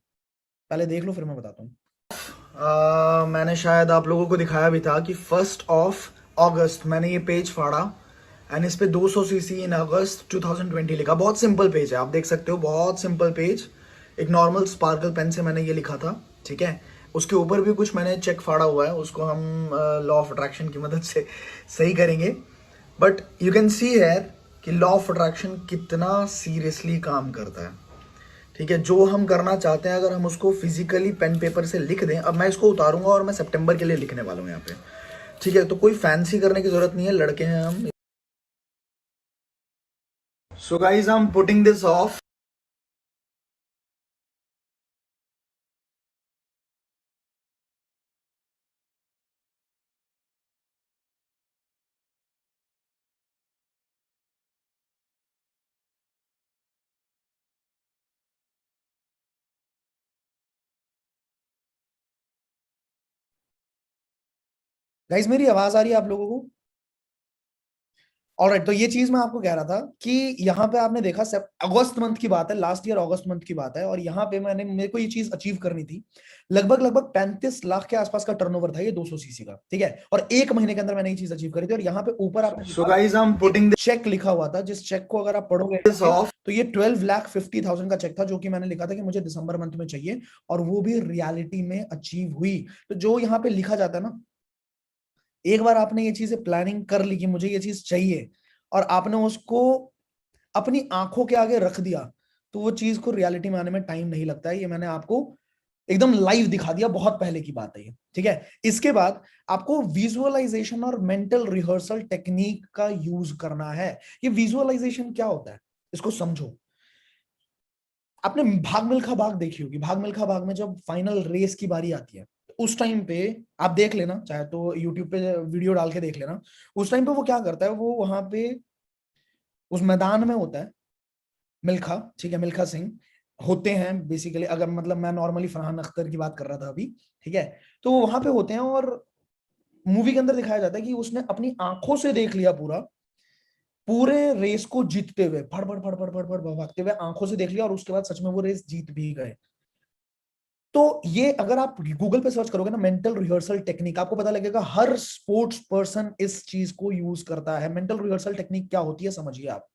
पहले देख लो फिर मैं बताता हूँ। मैंने शायद आप लोगों को दिखाया भी था कि 1 अगस्त मैंने ये पेज फाड़ा, एंड इस पे 200 सीसी इन अगस्त 2020 लिखा। बहुत सिंपल पेज है, आप देख सकते हो, बहुत सिंपल पेज। एक नॉर्मल स्पार्कल पेन से मैंने ये लिखा था, ठीक है। उसके ऊपर भी कुछ मैंने चेक फाड़ा हुआ है, उसको हम लॉ ऑफ अट्रैक्शन की मदद से सही करेंगे। But you can see here कि लॉ ऑफ अट्रैक्शन कितना सीरियसली काम करता है, ठीक है। जो हम करना चाहते हैं अगर हम उसको फिजिकली पेन पेपर से लिख दें, अब मैं इसको उतारूंगा और मैं सितंबर के लिए लिखने वाला हूँ यहाँ पे, ठीक है। तो कोई फैंसी करने की जरूरत नहीं है, लड़के हैं हम। So guys I am putting this of. Guys मेरी आवाज आ रही है आप लोगों को? ऑलराइट, तो ये चीज मैं आपको कह रहा था कि यहाँ पे आपने देखा अगस्त मंथ की बात है, लास्ट ईयर अगस्त मंथ की बात है, और यहाँ पे मेरे को ये चीज अचीव करनी थी। लगभग लगभग 35 लाख के आसपास का टर्नओवर था ये 200 सीसी का, ठीक है। और 1 महीने के अंदर मैंने ये चीज अचीव करी थी। और यहाँ पे ऊपर आप so guys I am putting check लिखा हुआ था, जिस चेक को अगर आप पढ़ोगे तो ये 12,50,000 का चेक था, जो कि मैंने लिखा था कि मुझे दिसंबर मंथ में चाहिए, और वो भी रियलिटी में अचीव हुई। तो जो यहाँ पे लिखा जाता है ना, एक बार आपने ये चीजें प्लानिंग कर ली कि मुझे ये चीज चाहिए, और आपने उसको अपनी आंखों के आगे रख दिया, तो वो चीज को रियलिटी में आने में टाइम नहीं लगता है। ये मैंने आपको एकदम लाइव दिखा दिया, बहुत पहले की बात है ये, ठीक है। इसके बाद आपको विजुअलाइजेशन और मेंटल रिहर्सल टेक्निक का यूज करना है। ये विजुअलाइजेशन क्या होता है, इसको समझो। आपने भाग मिल्खा भाग देखी होगी, भाग मिल्खा भाग में जब फाइनल रेस की बारी आती है, उस टाइम पे आप देख लेना, चाहे तो यूट्यूब पे वीडियो डाल के देख लेना। उस टाइम पे वो क्या करता है, वो वहां पे उस मैदान में होता है मिल्खा, ठीक है, मिल्खा सिंह होते हैं बेसिकली, अगर मतलब मैं नॉर्मली फरहान अख्तर की बात कर रहा था अभी, ठीक है। तो वो वहां पे होते हैं और मूवी के अंदर दिखाया जाता है कि उसने अपनी आंखों से देख लिया पूरा, पूरे रेस को जीतते हुए, फड़ फड़ फड़ फड़ फड़ फड़ भागते हुए आंखों से देख लिया, और उसके बाद सच में वो रेस जीत भी गए। तो ये अगर आप गूगल पे सर्च करोगे ना, मेंटल रिहर्सल टेक्निक, आपको पता लगेगा हर स्पोर्ट्स पर्सन इस चीज को यूज करता है। मेंटल रिहर्सल टेक्निक क्या होती है समझिए आप।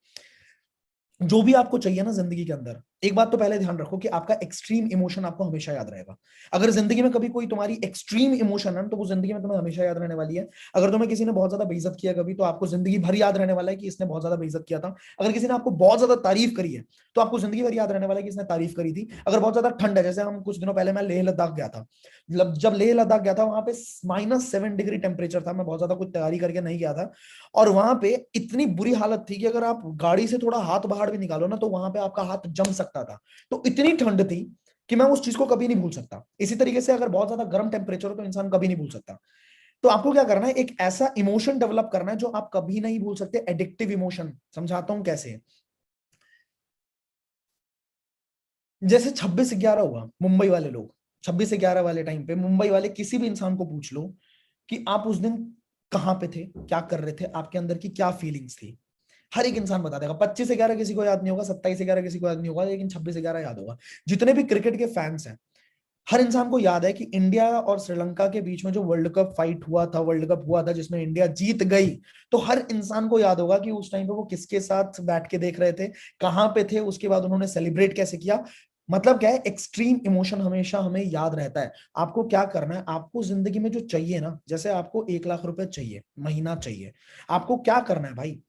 जो भी आपको चाहिए ना जिंदगी के अंदर, एक बात तो पहले ध्यान रखो कि आपका एक्सट्रीम इमोशन आपको हमेशा याद रहेगा। अगर जिंदगी में कभी कोई तुम्हारी एक्सट्रीम इमोशन है तो वो जिंदगी में तुम्हें हमेशा याद रहने वाली है। अगर तुम्हें किसी ने बहुत ज्यादा बेइज्जत किया कभी, तो आपको जिंदगी भर याद रहने वाला है कि इसने बहुत ज्यादा बेइज्जत किया था। अगर किसी ने आपको बहुत ज्यादा तारीफ करी है तो आपको जिंदगी भर याद रहने वाला है कि इसने तारीफ करी थी। अगर बहुत ज्यादा ठंड है, जैसे हम कुछ दिनों पहले मैं लेह लद्दाख गया था, मतलब जब लेह लद्दाख गया था वहां पे -7 डिग्री टेम्परेचर था, मैं बहुत ज्यादा कुछ तैयारी करके नहीं गया था, और वहां पे इतनी बुरी हालत थी कि अगर आप गाड़ी से थोड़ा हाथ बाहर भी निकालो ना तो वहां पे आपका हाथ जम सकता था। तो इतनी ठंड थी कि मैं उस चीज को कभी नहीं भूल सकता। इसी तरीके से अगर बहुत ज्यादा गर्म टेम्परेचर हो तो इंसान कभी नहीं भूल सकता। तो आपको क्या करना है, एक ऐसा इमोशन डेवलप करना है जो आप कभी नहीं भूल सकते, एडिक्टिव इमोशन। समझाता हूं कैसे। जैसे 26/11 हुआ, मुंबई वाले लोग 26/11 वाले टाइम पे मुंबई वाले किसी भी इंसान को पूछ लो कि आप उस दिन कहां पे थे, क्या कर रहे थे, आपके अंदर की क्या फीलिंग्स थी, हर एक इंसान बता देगा। 25/11 किसी को याद नहीं होगा, 27/11 किसी को याद नहीं होगा, लेकिन 26/11 याद होगा। जितने भी क्रिकेट के फैंस हैं, हर इंसान को याद है कि इंडिया और श्रीलंका के बीच में जो वर्ल्ड कप फाइट हुआ था, वर्ल्ड कप हुआ था जिसमें इंडिया जीत गई, तो हर इंसान को याद होगा कि उस टाइम पे वो किसके साथ बैठ के देख रहे थे, कहां पे थे, उसके बाद उन्होंने सेलिब्रेट कैसे किया। मतलब क्या है, एक्सट्रीम इमोशन हमेशा हमें याद रहता है। आपको क्या करना है, आपको जिंदगी में जो चाहिए ना, जैसे आपको 1 लाख रुपए चाहिए, महीना चाहिए, आपको क्या करना है भाई,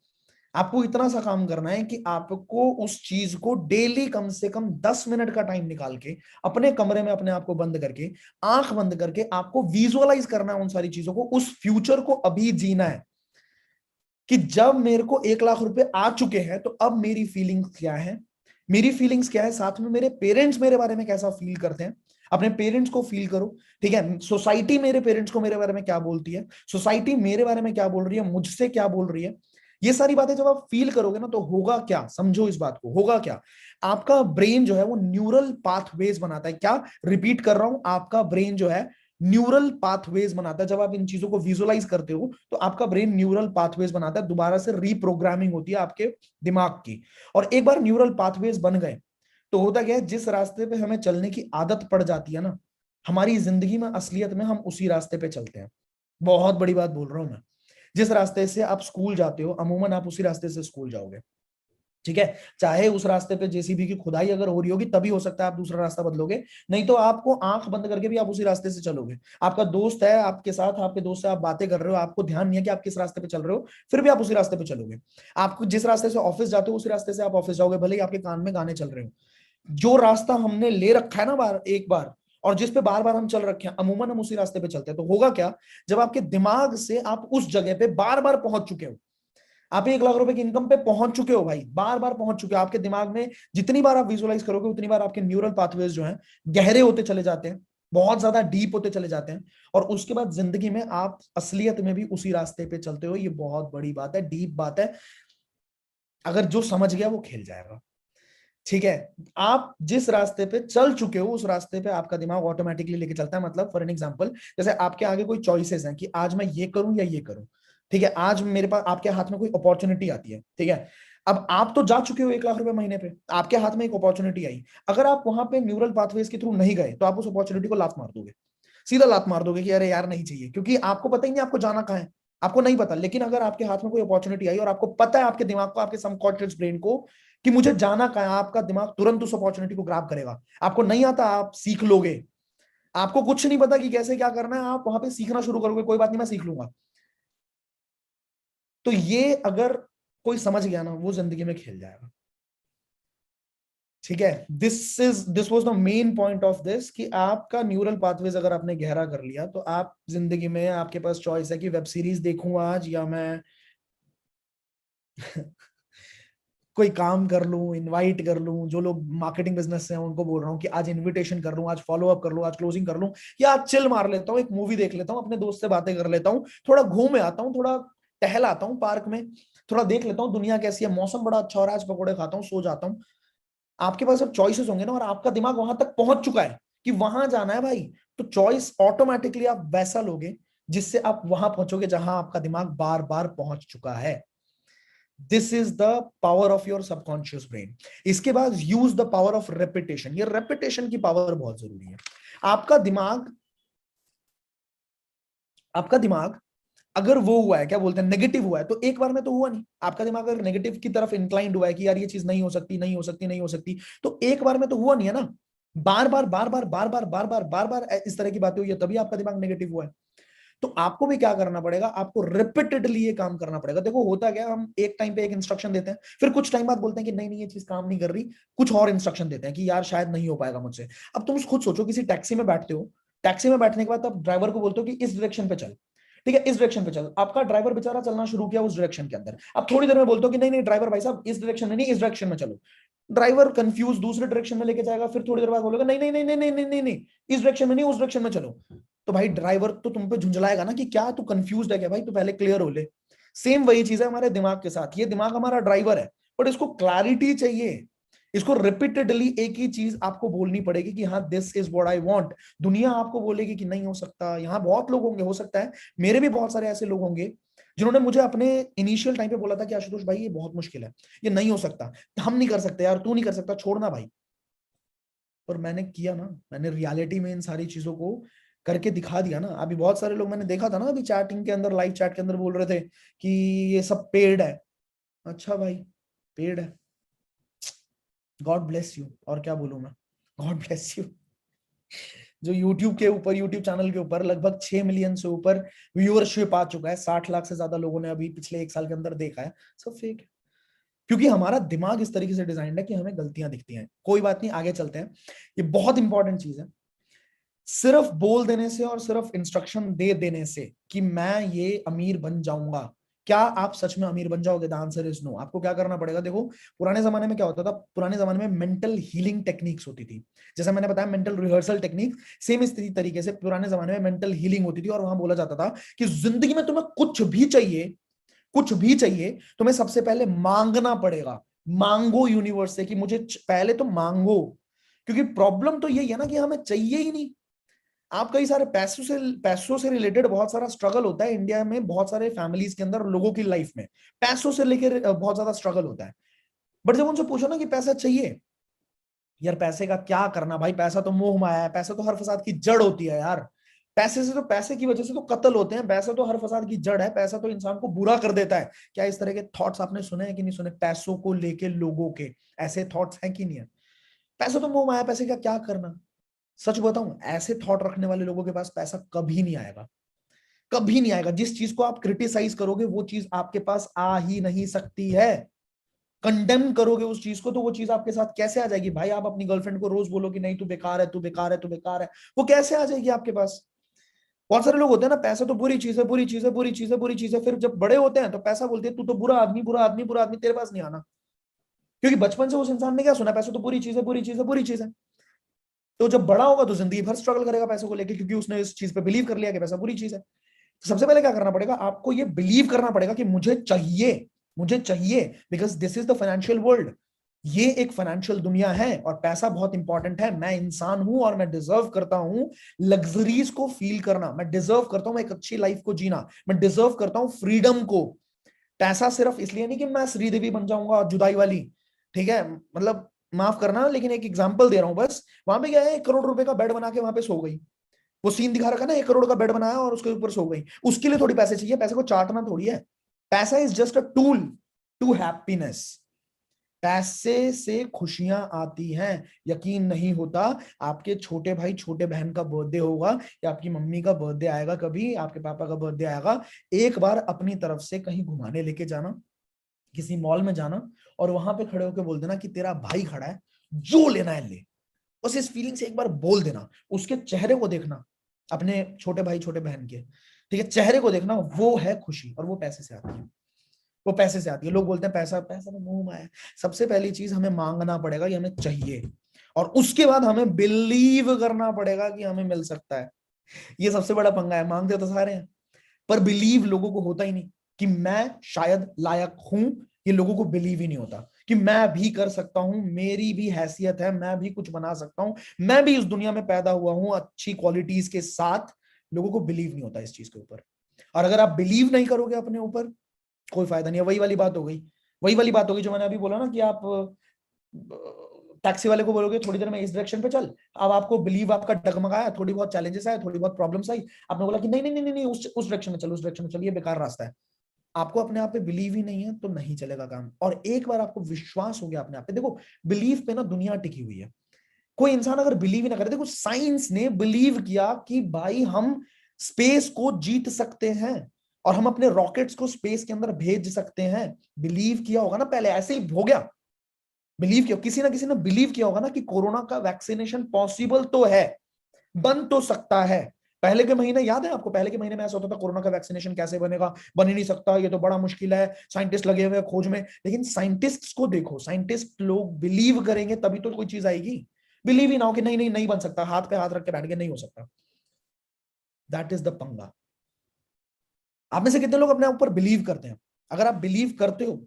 आपको इतना सा काम करना है कि आपको उस चीज को डेली कम से कम 10 मिनट का टाइम निकाल के अपने कमरे में अपने आप को बंद करके, आंख बंद करके आपको विजुअलाइज करना है उन सारी चीजों को, उस फ्यूचर को अभी जीना है कि जब मेरे को 1 लाख रुपए आ चुके हैं तो अब मेरी फीलिंग्स क्या है, मेरी फीलिंग्स क्या है, साथ में मेरे पेरेंट्स मेरे बारे में कैसा फील करते हैं। अपने पेरेंट्स को फील करो, ठीक है। सोसाइटी मेरे पेरेंट्स को मेरे बारे में क्या बोलती है, सोसाइटी मेरे बारे में क्या बोल रही है, मुझसे क्या बोल रही है। ये सारी बातें जब आप फील करोगे ना तो होगा क्या, समझो इस बात को, होगा क्या, आपका ब्रेन जो है वो न्यूरल पाथवेज बनाता है। क्या, रिपीट कर रहा हूं, आपका ब्रेन जो है न्यूरल पाथवेज बनाता है। जब आप इन चीजों को विजुअलाइज करते हो तो आपका ब्रेन न्यूरल पाथवेज बनाता है, दोबारा से रीप्रोग्रामिंग होती है आपके दिमाग की। और एक बार न्यूरल पाथवेज बन गए तो होता क्या है, जिस रास्ते पे हमें चलने की आदत पड़ जाती है ना, हमारी जिंदगी में असलियत में हम उसी रास्ते पे चलते हैं। बहुत बड़ी बात बोल रहा हूं मैं। जिस रास्ते से आप स्कूल जाते हो अमूमन आप उसी रास्ते से स्कूल जाओगे, ठीक है। चाहे उस रास्ते पे जेसीबी की खुदाई अगर हो रही होगी तभी हो सकता है आप दूसरा रास्ता बदलोगे, नहीं तो आपको आंख बंद करके भी आप उसी रास्ते से चलोगे। आपका दोस्त है आपके साथ, आपके दोस्त से आप बातें कर रहे हो, आपको ध्यान नहीं है कि आप किस रास्ते पे चल रहे हो, फिर भी आप उसी रास्ते पे चलोगे। आपको जिस रास्ते से ऑफिस जाते हो उसी रास्ते से आप ऑफिस जाओगे, भले ही आपके कान में गाने चल रहे हो। जो रास्ता हमने ले रखा है ना बार एक बार, और जिस पे बार बार हम चल रखे हैं, अमूमन हम उसी रास्ते पे चलते हैं। तो होगा क्या, जब आपके दिमाग से आप उस जगह पे बार बार पहुंच चुके हो, आप 1 लाख रुपए की इनकम पे पहुंच चुके हो भाई, बार बार पहुंच चुके हो, आपके दिमाग में जितनी बार आप विजुअलाइज करोगे उतनी बार आपके न्यूरल पाथवेज जो हैं गहरे होते चले जाते हैं, बहुत ज्यादा डीप होते चले जाते हैं। और उसके बाद जिंदगी में आप असलियत में भी उसी रास्ते पे चलते हो। ये बहुत बड़ी बात है, डीप बात है। अगर जो समझ गया वो खेल जाएगा, ठीक है। आप जिस रास्ते पे चल चुके हो उस रास्ते पे आपका दिमाग ऑटोमेटिकली लेके चलता है। मतलब फॉर एन एग्जांपल, जैसे आपके आगे कोई चॉइसेस हैं कि आज मैं ये करूं या ये करूं, ठीक है। आज मेरे पास आपके हाथ में कोई अपॉर्चुनिटी आती है, ठीक है। अब आप तो जा चुके हो 1 लाख रुपए महीने पे, आपके हाथ में एक अपॉर्चुनिटी आई, अगर आप वहां पे न्यूरल पाथवेज के थ्रू नहीं गए तो आप उस अपॉर्चुनिटी को लात मार दोगे, सीधा लात मार दोगे कि अरे यार नहीं चाहिए, क्योंकि आपको पता ही नहीं आपको जाना कहाँ है, आपको नहीं पता। लेकिन अगर आपके हाथ में कोई अपॉर्चुनिटी आई और आपको पता है, आपके दिमाग को, आपके सबकॉन्शियस ब्रेन को कि मुझे जाना कहाँ है, आपका दिमाग तुरंत उस अपॉर्चुनिटी को ग्रैब करेगा। आपको नहीं आता आप सीख लोगे, आपको कुछ नहीं पता कि कैसे क्या करना है, आप वहां पे सीखना शुरू करोगे, कोई बात नहीं मैं सीख लूंगा। तो ये अगर कोई समझ गया ना वो जिंदगी में खेल जाएगा, ठीक है। This was the main point of this कि आपका न्यूरल पाथवेज अगर आपने गहरा कर लिया तो आप जिंदगी में, आपके पास चॉइस है कि वेब सीरीज देखूं आज या मैं कोई काम कर लूं, इनवाइट कर लूं, जो लोग मार्केटिंग बिजनेस से हैं उनको बोल रहा हूँ कि आज इनविटेशन कर लूं, आज फॉलो अप कर लूं, आज क्लोजिंग कर लूं, या आज चिल मार लेता हूँ, एक मूवी देख लेता हूँ, अपने दोस्त से बातें कर लेता हूँ, थोड़ा घूम आता हूँ, थोड़ा टहल आता हूँ पार्क में, थोड़ा देख लेता हूँ दुनिया कैसी है, मौसम बड़ा अच्छा हो रहा है, आज पकौड़े खाता हूँ, सो जाता हूँ। आपके पास अब चॉइसेस होंगे ना, और आपका दिमाग वहां तक पहुंच चुका है कि वहां जाना है भाई, तो चॉइस ऑटोमेटिकली आप वैसा लोगे जिससे आप वहां पहुंचोगे जहां आपका दिमाग बार बार पहुंच चुका है। This is the power of your subconscious brain. इसके बाद use the power of repetition. ये रेपिटेशन की पावर बहुत जरूरी है। आपका दिमाग आपका दिमाग अगर वो हुआ है, क्या बोलते हैं, नेगेटिव हुआ है, तो एक बार में तो हुआ नहीं। आपका दिमाग अगर नेगेटिव की तरफ इंक्लाइंड हुआ है कि यार ये चीज नहीं हो सकती, नहीं हो सकती, नहीं हो सकती, तो एक बार में तो हुआ नहीं है ना। बार बार बार बार बार बार बार बार बार बार इस तरह की बातें हुई है, तभी आपका दिमाग नेगेटिव हुआ है। तो आपको भी क्या करना पड़ेगा, आपको रिपीटेडली ये काम करना पड़ेगा। देखो होता क्या, हम एक टाइम पे एक इंस्ट्रक्शन देते हैं, फिर कुछ टाइम बाद बोलते हैं कि नहीं नहीं ये चीज काम नहीं कर रही, कुछ और इंस्ट्रक्शन देते हैं कि यार शायद नहीं हो पाएगा मुझसे। अब तुम खुद सोचो, किसी टैक्सी में बैठते हो, टैक्सी में बैठने के बाद आप ड्राइवर को बोलते हो कि इस डायरेक्शन पे चल, ठीक है, इस डायरेक्शन पे चल। आपका ड्राइवर बेचारा चलना शुरू किया उस डायरेक्शन के अंदर। अब थोड़ी देर में बोलते हो कि नहीं नहीं ड्राइवर भाई साहब इस डायरेक्शन में नहीं, इस डायरेक्शन में चलो। ड्राइवर कंफ्यूज दूसरे डायरेक्शन में लेके जाएगा, फिर थोड़ी देर बाद बोलेगा नहीं नहीं नहीं नहीं नहीं नहीं नहीं नहीं, इस डायरेक्शन में नहीं, उस डायरेक्शन में चलो। तो भाई ड्राइवर तो तुम पे झुंझलाएगा ना कि क्या तू कंफ्यूज है क्या भाई, तू पहले क्लियर हो ले। सेम वही चीज है हमारे दिमाग के साथ। ये दिमाग हमारा ड्राइवर है, बट इसको क्लैरिटी चाहिए। इसको रिपीटेडली एक ही चीज आपको बोलनी पड़ेगी कि हाँ this is what I want. दुनिया आपको बोलेगी कि नहीं हो सकता। यहाँ बहुत लोग होंगे, हो सकता है मेरे भी बहुत सारे ऐसे लोग होंगे जिन्होंने मुझे अपने इनिशियल टाइम पे बोला था कि आशुतोष भाई ये बहुत मुश्किल है, ये नहीं हो सकता, हम नहीं कर सकते यार, तू नहीं कर सकता, छोड़ना भाई। और मैंने किया ना, मैंने रियलिटी में इन सारी चीजों को करके दिखा दिया ना। अभी बहुत सारे लोग मैंने देखा था ना, अभी चैटिंग के अंदर, लाइव चैट के अंदर बोल रहे थे कि ये सब पेड है। अच्छा भाई, पेड है, गॉड ब्लेस यू, और क्या बोलूं मैं, गॉड ब्लेस यू। जो यूट्यूब के ऊपर, यूट्यूब चैनल के ऊपर लगभग 6 मिलियन से ऊपर व्यूअरशिप आ चुका है, 60 लाख से ज्यादा लोगों ने अभी पिछले एक साल के अंदर देखा है, सब फेक है। क्योंकि हमारा दिमाग इस तरीके से डिजाइंड है कि हमें गलतियां दिखती हैं। कोई बात नहीं, आगे चलते हैं। ये बहुत इंपॉर्टेंट चीज है। सिर्फ बोल देने से और सिर्फ इंस्ट्रक्शन दे देने से कि मैं ये अमीर बन जाऊंगा, क्या आप सच में अमीर बन जाओगे? The answer is no. आपको क्या करना पड़ेगा? देखो पुराने जमाने में क्या होता था, पुराने जमाने में मेंटल हीलिंग टेक्निक्स होती थी, जैसे मैंने बताया मेंटल रिहर्सल टेक्निक। सेम इसी तरीके से पुराने जमाने में मेंटल हीलिंग होती थी, और वहां बोला जाता था कि जिंदगी में तुम्हें कुछ भी चाहिए, कुछ भी चाहिए, तुम्हें सबसे पहले मांगना पड़ेगा। मांगो यूनिवर्स से कि मुझे पहले तो मांगो। क्योंकि प्रॉब्लम तो यही है ना कि हमें चाहिए ही नहीं। आप कई सारे पैसों से रिलेटेड बहुत सारा स्ट्रगल होता है इंडिया में, बहुत सारे फैमिलीज के अंदर, लोगों की लाइफ में पैसों से लेकर बहुत ज्यादा स्ट्रगल होता है। बट जब उनसे पूछो ना कि पैसा चाहिए, यार पैसे का क्या करना भाई, पैसा तो मोह माया है, पैसा तो हर फसाद की जड़ होती है यार। पैसे से तो, पैसे की वजह से तो कत्ल होते हैं, पैसा तो हर फसाद की जड़ है, पैसा तो इंसान को बुरा कर देता है। क्या इस तरह के थॉट्स आपने सुने हैं कि नहीं सुने, पैसों को लेके लोगों के ऐसे थॉट्स हैं कि नहीं है? पैसा तो मोह माया, पैसे का क्या करना। सच बताऊं, ऐसे थॉट रखने वाले लोगों के पास पैसा कभी नहीं आएगा, कभी नहीं आएगा। जिस चीज को आप क्रिटिसाइज करोगे वो चीज आपके पास आ ही नहीं सकती है। कंडेम करोगे उस चीज को तो वो चीज आपके साथ कैसे आ जाएगी? भाई आप अपनी गर्लफ्रेंड को रोज बोलो कि नहीं तू बेकार है, तू बेकार है, तू बेकार है, वो कैसे आ जाएगी आपके पास? बहुत सारे लोग होते हैं ना, पैसा तो बुरी चीज है, बुरी चीज है, बुरी चीज है, बुरी चीज है, फिर जब बड़े होते हैं तो पैसा बोलते हैं तू तो बुरा आदमी, बुरा आदमी, बुरा आदमी, तेरे पास नहीं आना। क्योंकि बचपन से उस इंसान ने क्या सुना, पैसा तो बुरी चीज है, बुरी चीज है, बुरी चीज है। तो जब बड़ा होगा तो जिंदगी भर स्ट्रगल करेगा पैसों को लेकर, क्योंकि उसने इस चीज पे बिलीव कर लिया कि पैसा बुरी चीज है। तो सबसे पहले क्या करना पड़ेगा, आपको ये बिलीव करना पड़ेगा कि मुझे चाहिए, मुझे चाहिए, because this is the financial world. ये एक फाइनेंशियल दुनिया है और पैसा बहुत इंपॉर्टेंट है। मैं इंसान हूं और मैं डिजर्व करता हूं लग्जरीज को फील करना, मैं डिजर्व करता हूं एक अच्छी लाइफ को जीना, मैं डिजर्व करता हूं फ्रीडम को। पैसा सिर्फ इसलिए नहीं कि मैं श्रीदेवी बन जाऊंगा और जुदाई वाली, ठीक है, मतलब माफ करना लेकिन एक एग्जांपल दे रहा हूं बस। वहां पे क्या है, 1 करोड़ रुपए का बेड बना के वहां पे सो गई, वो सीन दिखा रखा ना, 1 करोड़ का बेड बनाया और उसके ऊपर सो गई। उसके लिए थोड़ी पैसे चाहिए, पैसे को चाटना थोड़ी है। पैसा is just a tool to happiness. पैसे से खुशियां आती हैं। यकीन नहीं होता, आपके छोटे भाई छोटे बहन का बर्थडे होगा, या आपकी मम्मी का बर्थडे आएगा, कभी आपके पापा का बर्थडे आएगा, एक बार अपनी तरफ से कहीं घुमाने लेके जाना, किसी मॉल में जाना, और वहां पे खड़े होकर बोल देना कि तेरा भाई खड़ा है, जो लेना है ले। बस इस फीलिंग से एक बार बोल देना, उसके चेहरे को देखना, अपने छोटे भाई छोटे बहन के, ठीक है, चेहरे को देखना, वो है खुशी और वो पैसे से आती है। वो पैसे से आती है। लोग बोलते हैं पैसा पैसा तो मुंह में है। सबसे पहली चीज हमें मांगना पड़ेगा कि हमें चाहिए, और उसके बाद हमें बिलीव करना पड़ेगा कि हमें मिल सकता है। ये सबसे बड़ा पंगा है। मांगते तो सारे हैं, पर बिलीव लोगों को होता ही नहीं कि मैं शायद लायक हूं। ये लोगों को बिलीव ही नहीं होता कि मैं भी कर सकता हूं, मेरी भी हैसियत है, मैं भी कुछ बना सकता हूं, मैं भी इस दुनिया में पैदा हुआ हूं अच्छी क्वालिटीज के साथ। लोगों को बिलीव नहीं होता इस चीज के ऊपर। और अगर आप बिलीव नहीं करोगे अपने ऊपर, कोई फायदा नहीं है। वही वाली बात हो गई, वही वाली बात होगी जो मैंने अभी बोला ना कि आप टैक्सी वाले को बोलोगे थोड़ी देर में इस डायरेक्शन पे चल, अब आपको बिलीव आपका डगमगाया, थोड़ी बहुत चैलेंजेस आए, थोड़ी बहुत प्रॉब्लम्स आई, आपने बोला कि नहीं नहीं नहीं नहीं, उस डायरेक्शन में चल, उस डायरेक्शन में चल, ये बेकार रास्ता है। आपको अपने आप पे बिलीव ही नहीं है तो नहीं चलेगा काम। और एक बार आपको विश्वास हो गया अपने आप पे, देखो बिलीव पे ना दुनिया टिकी हुई है। कोई इंसान अगर बिलीव ही ना करे, देखो साइंस ने बिलीव किया कि भाई हम स्पेस को जीत सकते हैं और हम अपने रॉकेट्स को स्पेस के अंदर भेज सकते हैं। बिलीव किया होगा ना, पहले ऐसे ही हो गया। बिलीव किया, किसी ना किसी ने बिलीव किया होगा ना कि कोरोना का वैक्सीनेशन पॉसिबल तो है, बन तो सकता है। पहले के महीने याद है आपको, पहले के महीने में ऐसा होता था कोरोना का वैक्सीनेशन कैसे बनेगा, बन ही नहीं सकता, ये तो बड़ा मुश्किल है, साइंटिस्ट लगे हुए हैं खोज में। लेकिन साइंटिस्ट्स को देखो, साइंटिस्ट लोग बिलीव करेंगे तभी तो कोई चीज आएगी। बिलीव ही ना हो कि नहीं नहीं नहीं बन सकता, हाथ पे हाथ रख के बैठ के नहीं हो सकता। दैट इज द पंगा। आप में से कितने लोग अपने ऊपर बिलीव करते हैं? अगर आप बिलीव करते हो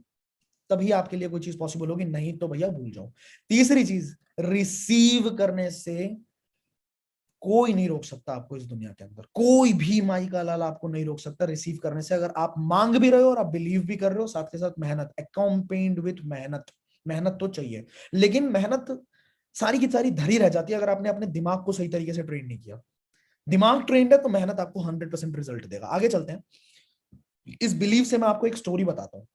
तभी आपके लिए कोई चीज पॉसिबल होगी, नहीं तो भैया भूल जाओ। तीसरी चीज, रिसीव करने से कोई नहीं रोक सकता आपको इस दुनिया के अंदर, कोई भी माई का लाल आपको नहीं रोक सकता रिसीव करने से। अगर आप मांग भी रहे हो और आप बिलीव भी कर रहे हो, साथ के साथ मेहनत अकम्पेन्ड विथ मेहनत। मेहनत तो चाहिए, लेकिन मेहनत सारी की सारी धरी रह जाती है अगर आपने अपने दिमाग को सही तरीके से ट्रेन नहीं किया। दिमाग ट्रेंड है तो मेहनत आपको 100% रिजल्ट देगा। आगे चलते हैं। इस बिलीव से मैं आपको एक स्टोरी बताता हूं।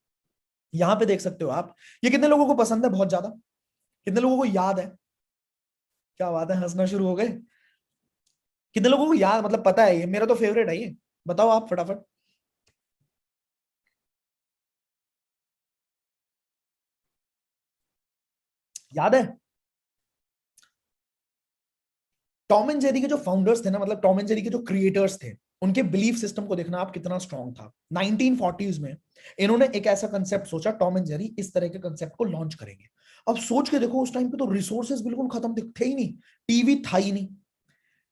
यहां पे देख सकते हो आप, ये कितने लोगों को पसंद है? बहुत ज्यादा। कितने लोगों को याद है? क्या बात है, हंसना शुरू हो गए। कितने लोगों को याद, मतलब पता है? ये मेरा तो फेवरेट है ये। बताओ आप फटाफट। याद है? टॉम एंड जेरी के जो फाउंडर्स थे ना, मतलब टॉम एंड जेरी के जो क्रिएटर्स थे, उनके बिलीफ सिस्टम को देखना आप कितना स्ट्रांग था। 1940s में इन्होंने एक ऐसा कंसेप्ट सोचा, टॉम एंड जेरी इस तरह के कंसेप्ट को लॉन्च करेंगे। अब सोच के देखो, उस टाइम पे तो रिसोर्सेज बिल्कुल खत्म थे ही नहीं। टीवी था ही नहीं,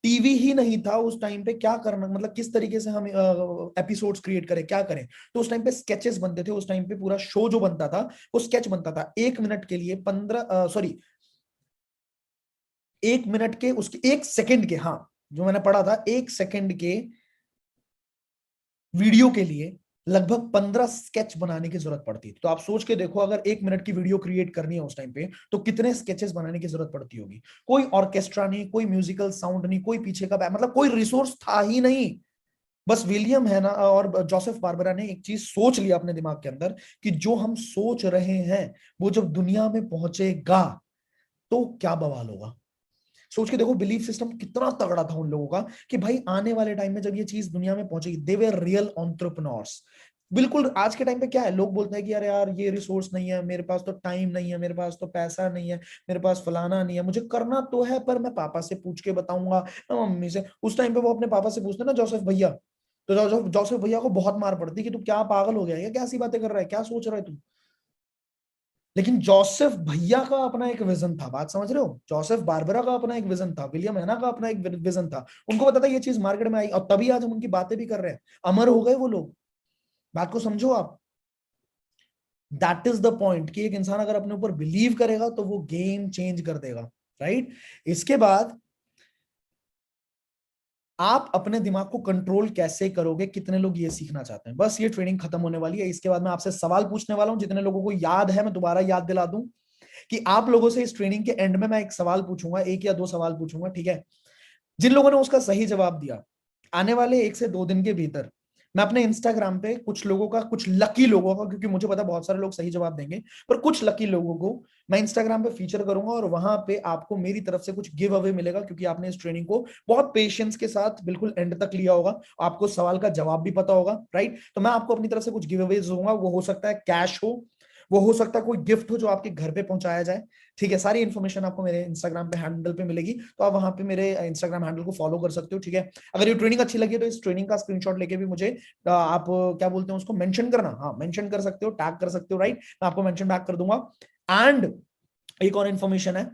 टीवी ही नहीं था उस टाइम पे। क्या करना, मतलब किस तरीके से हम एपिसोड्स क्रिएट करें, क्या करें? तो उस टाइम पे स्केचेस बनते थे। उस टाइम पे पूरा शो जो बनता था वो स्केच बनता था। 1 मिनट के लिए 15, सॉरी, 1 मिनट के, उसके 1 सेकंड के, हाँ, जो मैंने पढ़ा था 1 सेकंड के वीडियो के लिए लगभग 15 स्केच बनाने की जरूरत पड़ती थी। तो आप सोच के देखो, अगर 1 मिनट की वीडियो क्रिएट करनी है उस टाइम पे तो कितने स्केचेस बनाने की जरूरत पड़ती होगी। कोई ऑर्केस्ट्रा नहीं, कोई म्यूजिकल साउंड नहीं, कोई पीछे का मतलब कोई रिसोर्स था ही नहीं। बस विलियम है ना और जोसेफ बारबरा ने एक चीज सोच लिया अपने दिमाग के अंदर कि जो हम सोच रहे हैं वो जब दुनिया में पहुंचेगा तो क्या बवाल होगा। सोच के देखो बिलीफ सिस्टम कितना तगड़ा था उन लोगों का कि भाई आने वाले टाइम में जब ये चीज दुनिया में पहुंचेगी, दे वर रियल एंटरप्रेन्योर्स। बिल्कुल आज के टाइम पे क्या है, लोग बोलते हैं कि यार यार ये रिसोर्स नहीं है मेरे पास, तो टाइम नहीं है मेरे पास, तो पैसा नहीं है मेरे पास, फलाना नहीं है, मुझे करना तो है पर मैं पापा से पूछ के बताऊंगा, मैं मम्मी से। उस टाइम पे वो अपने पापा से पूछते ना, जोसेफ भैया, तो जोसेफ भैया को बहुत मार पड़ती कि तू क्या पागल हो गया है, क्या ऐसी बातें कर रहा है, क्या सोच रहा है तू। लेकिन जोसेफ भैया का अपना एक विजन था, बात समझ रहे हो? जोसेफ बारबरा का अपना एक विजन था, विलियम हैना का अपना एक विजन था। उनको पता था ये चीज मार्केट में आई, और तभी आज हम उनकी बातें भी कर रहे हैं। अमर हो गए वो लोग। बात को समझो आप। दैट इज द पॉइंट कि एक इंसान अगर अपने ऊपर बिलीव करेगा तो वो गेम चेंज कर देगा। राइट? इसके बाद आप अपने दिमाग को कंट्रोल कैसे करोगे, कितने लोग ये सीखना चाहते हैं? बस ये ट्रेनिंग खत्म होने वाली है। इसके बाद मैं आपसे सवाल पूछने वाला हूं। जितने लोगों को याद है मैं दोबारा याद दिला दूं कि आप लोगों से इस ट्रेनिंग के एंड में मैं एक सवाल पूछूंगा, एक या दो सवाल पूछूंगा, ठीक है? जिन लोगों ने उसका सही जवाब दिया, आने वाले 1 से 2 दिन के भीतर मैं अपने इंस्टाग्राम पे कुछ लोगों का, कुछ लकी लोगों का, क्योंकि मुझे पता बहुत सारे लोग सही जवाब देंगे, पर कुछ लकी लोगों को मैं इंस्टाग्राम पे फीचर करूंगा और वहां पे आपको मेरी तरफ से कुछ गिव अवे मिलेगा, क्योंकि आपने इस ट्रेनिंग को बहुत पेशेंस के साथ बिल्कुल एंड तक लिया होगा, आपको सवाल का जवाब भी पता होगा। राइट? तो मैं आपको अपनी तरफ से कुछ गिव अवेज दूंगा। वो हो सकता है कैश हो, वो हो सकता है कोई गिफ्ट हो जो आपके घर पे पहुंचाया जाए, ठीक है। सारी इन्फॉर्मेशन आपको मेरे इंस्टाग्राम पे हैंडल पे मिलेगी, तो आप वहां पे मेरे इंस्टाग्राम हैंडल को फॉलो कर सकते हो, ठीक है। अगर ये ट्रेनिंग अच्छी लगी तो इस ट्रेनिंग का स्क्रीनशॉट लेके भी मुझे आप क्या बोलते हैं उसको मेंशन करना, हाँ मेंशन कर सकते हो, टैग कर सकते हो, राइट, मैं आपको मेंशन बैक कर दूंगा। एंड एक और इन्फॉर्मेशन है,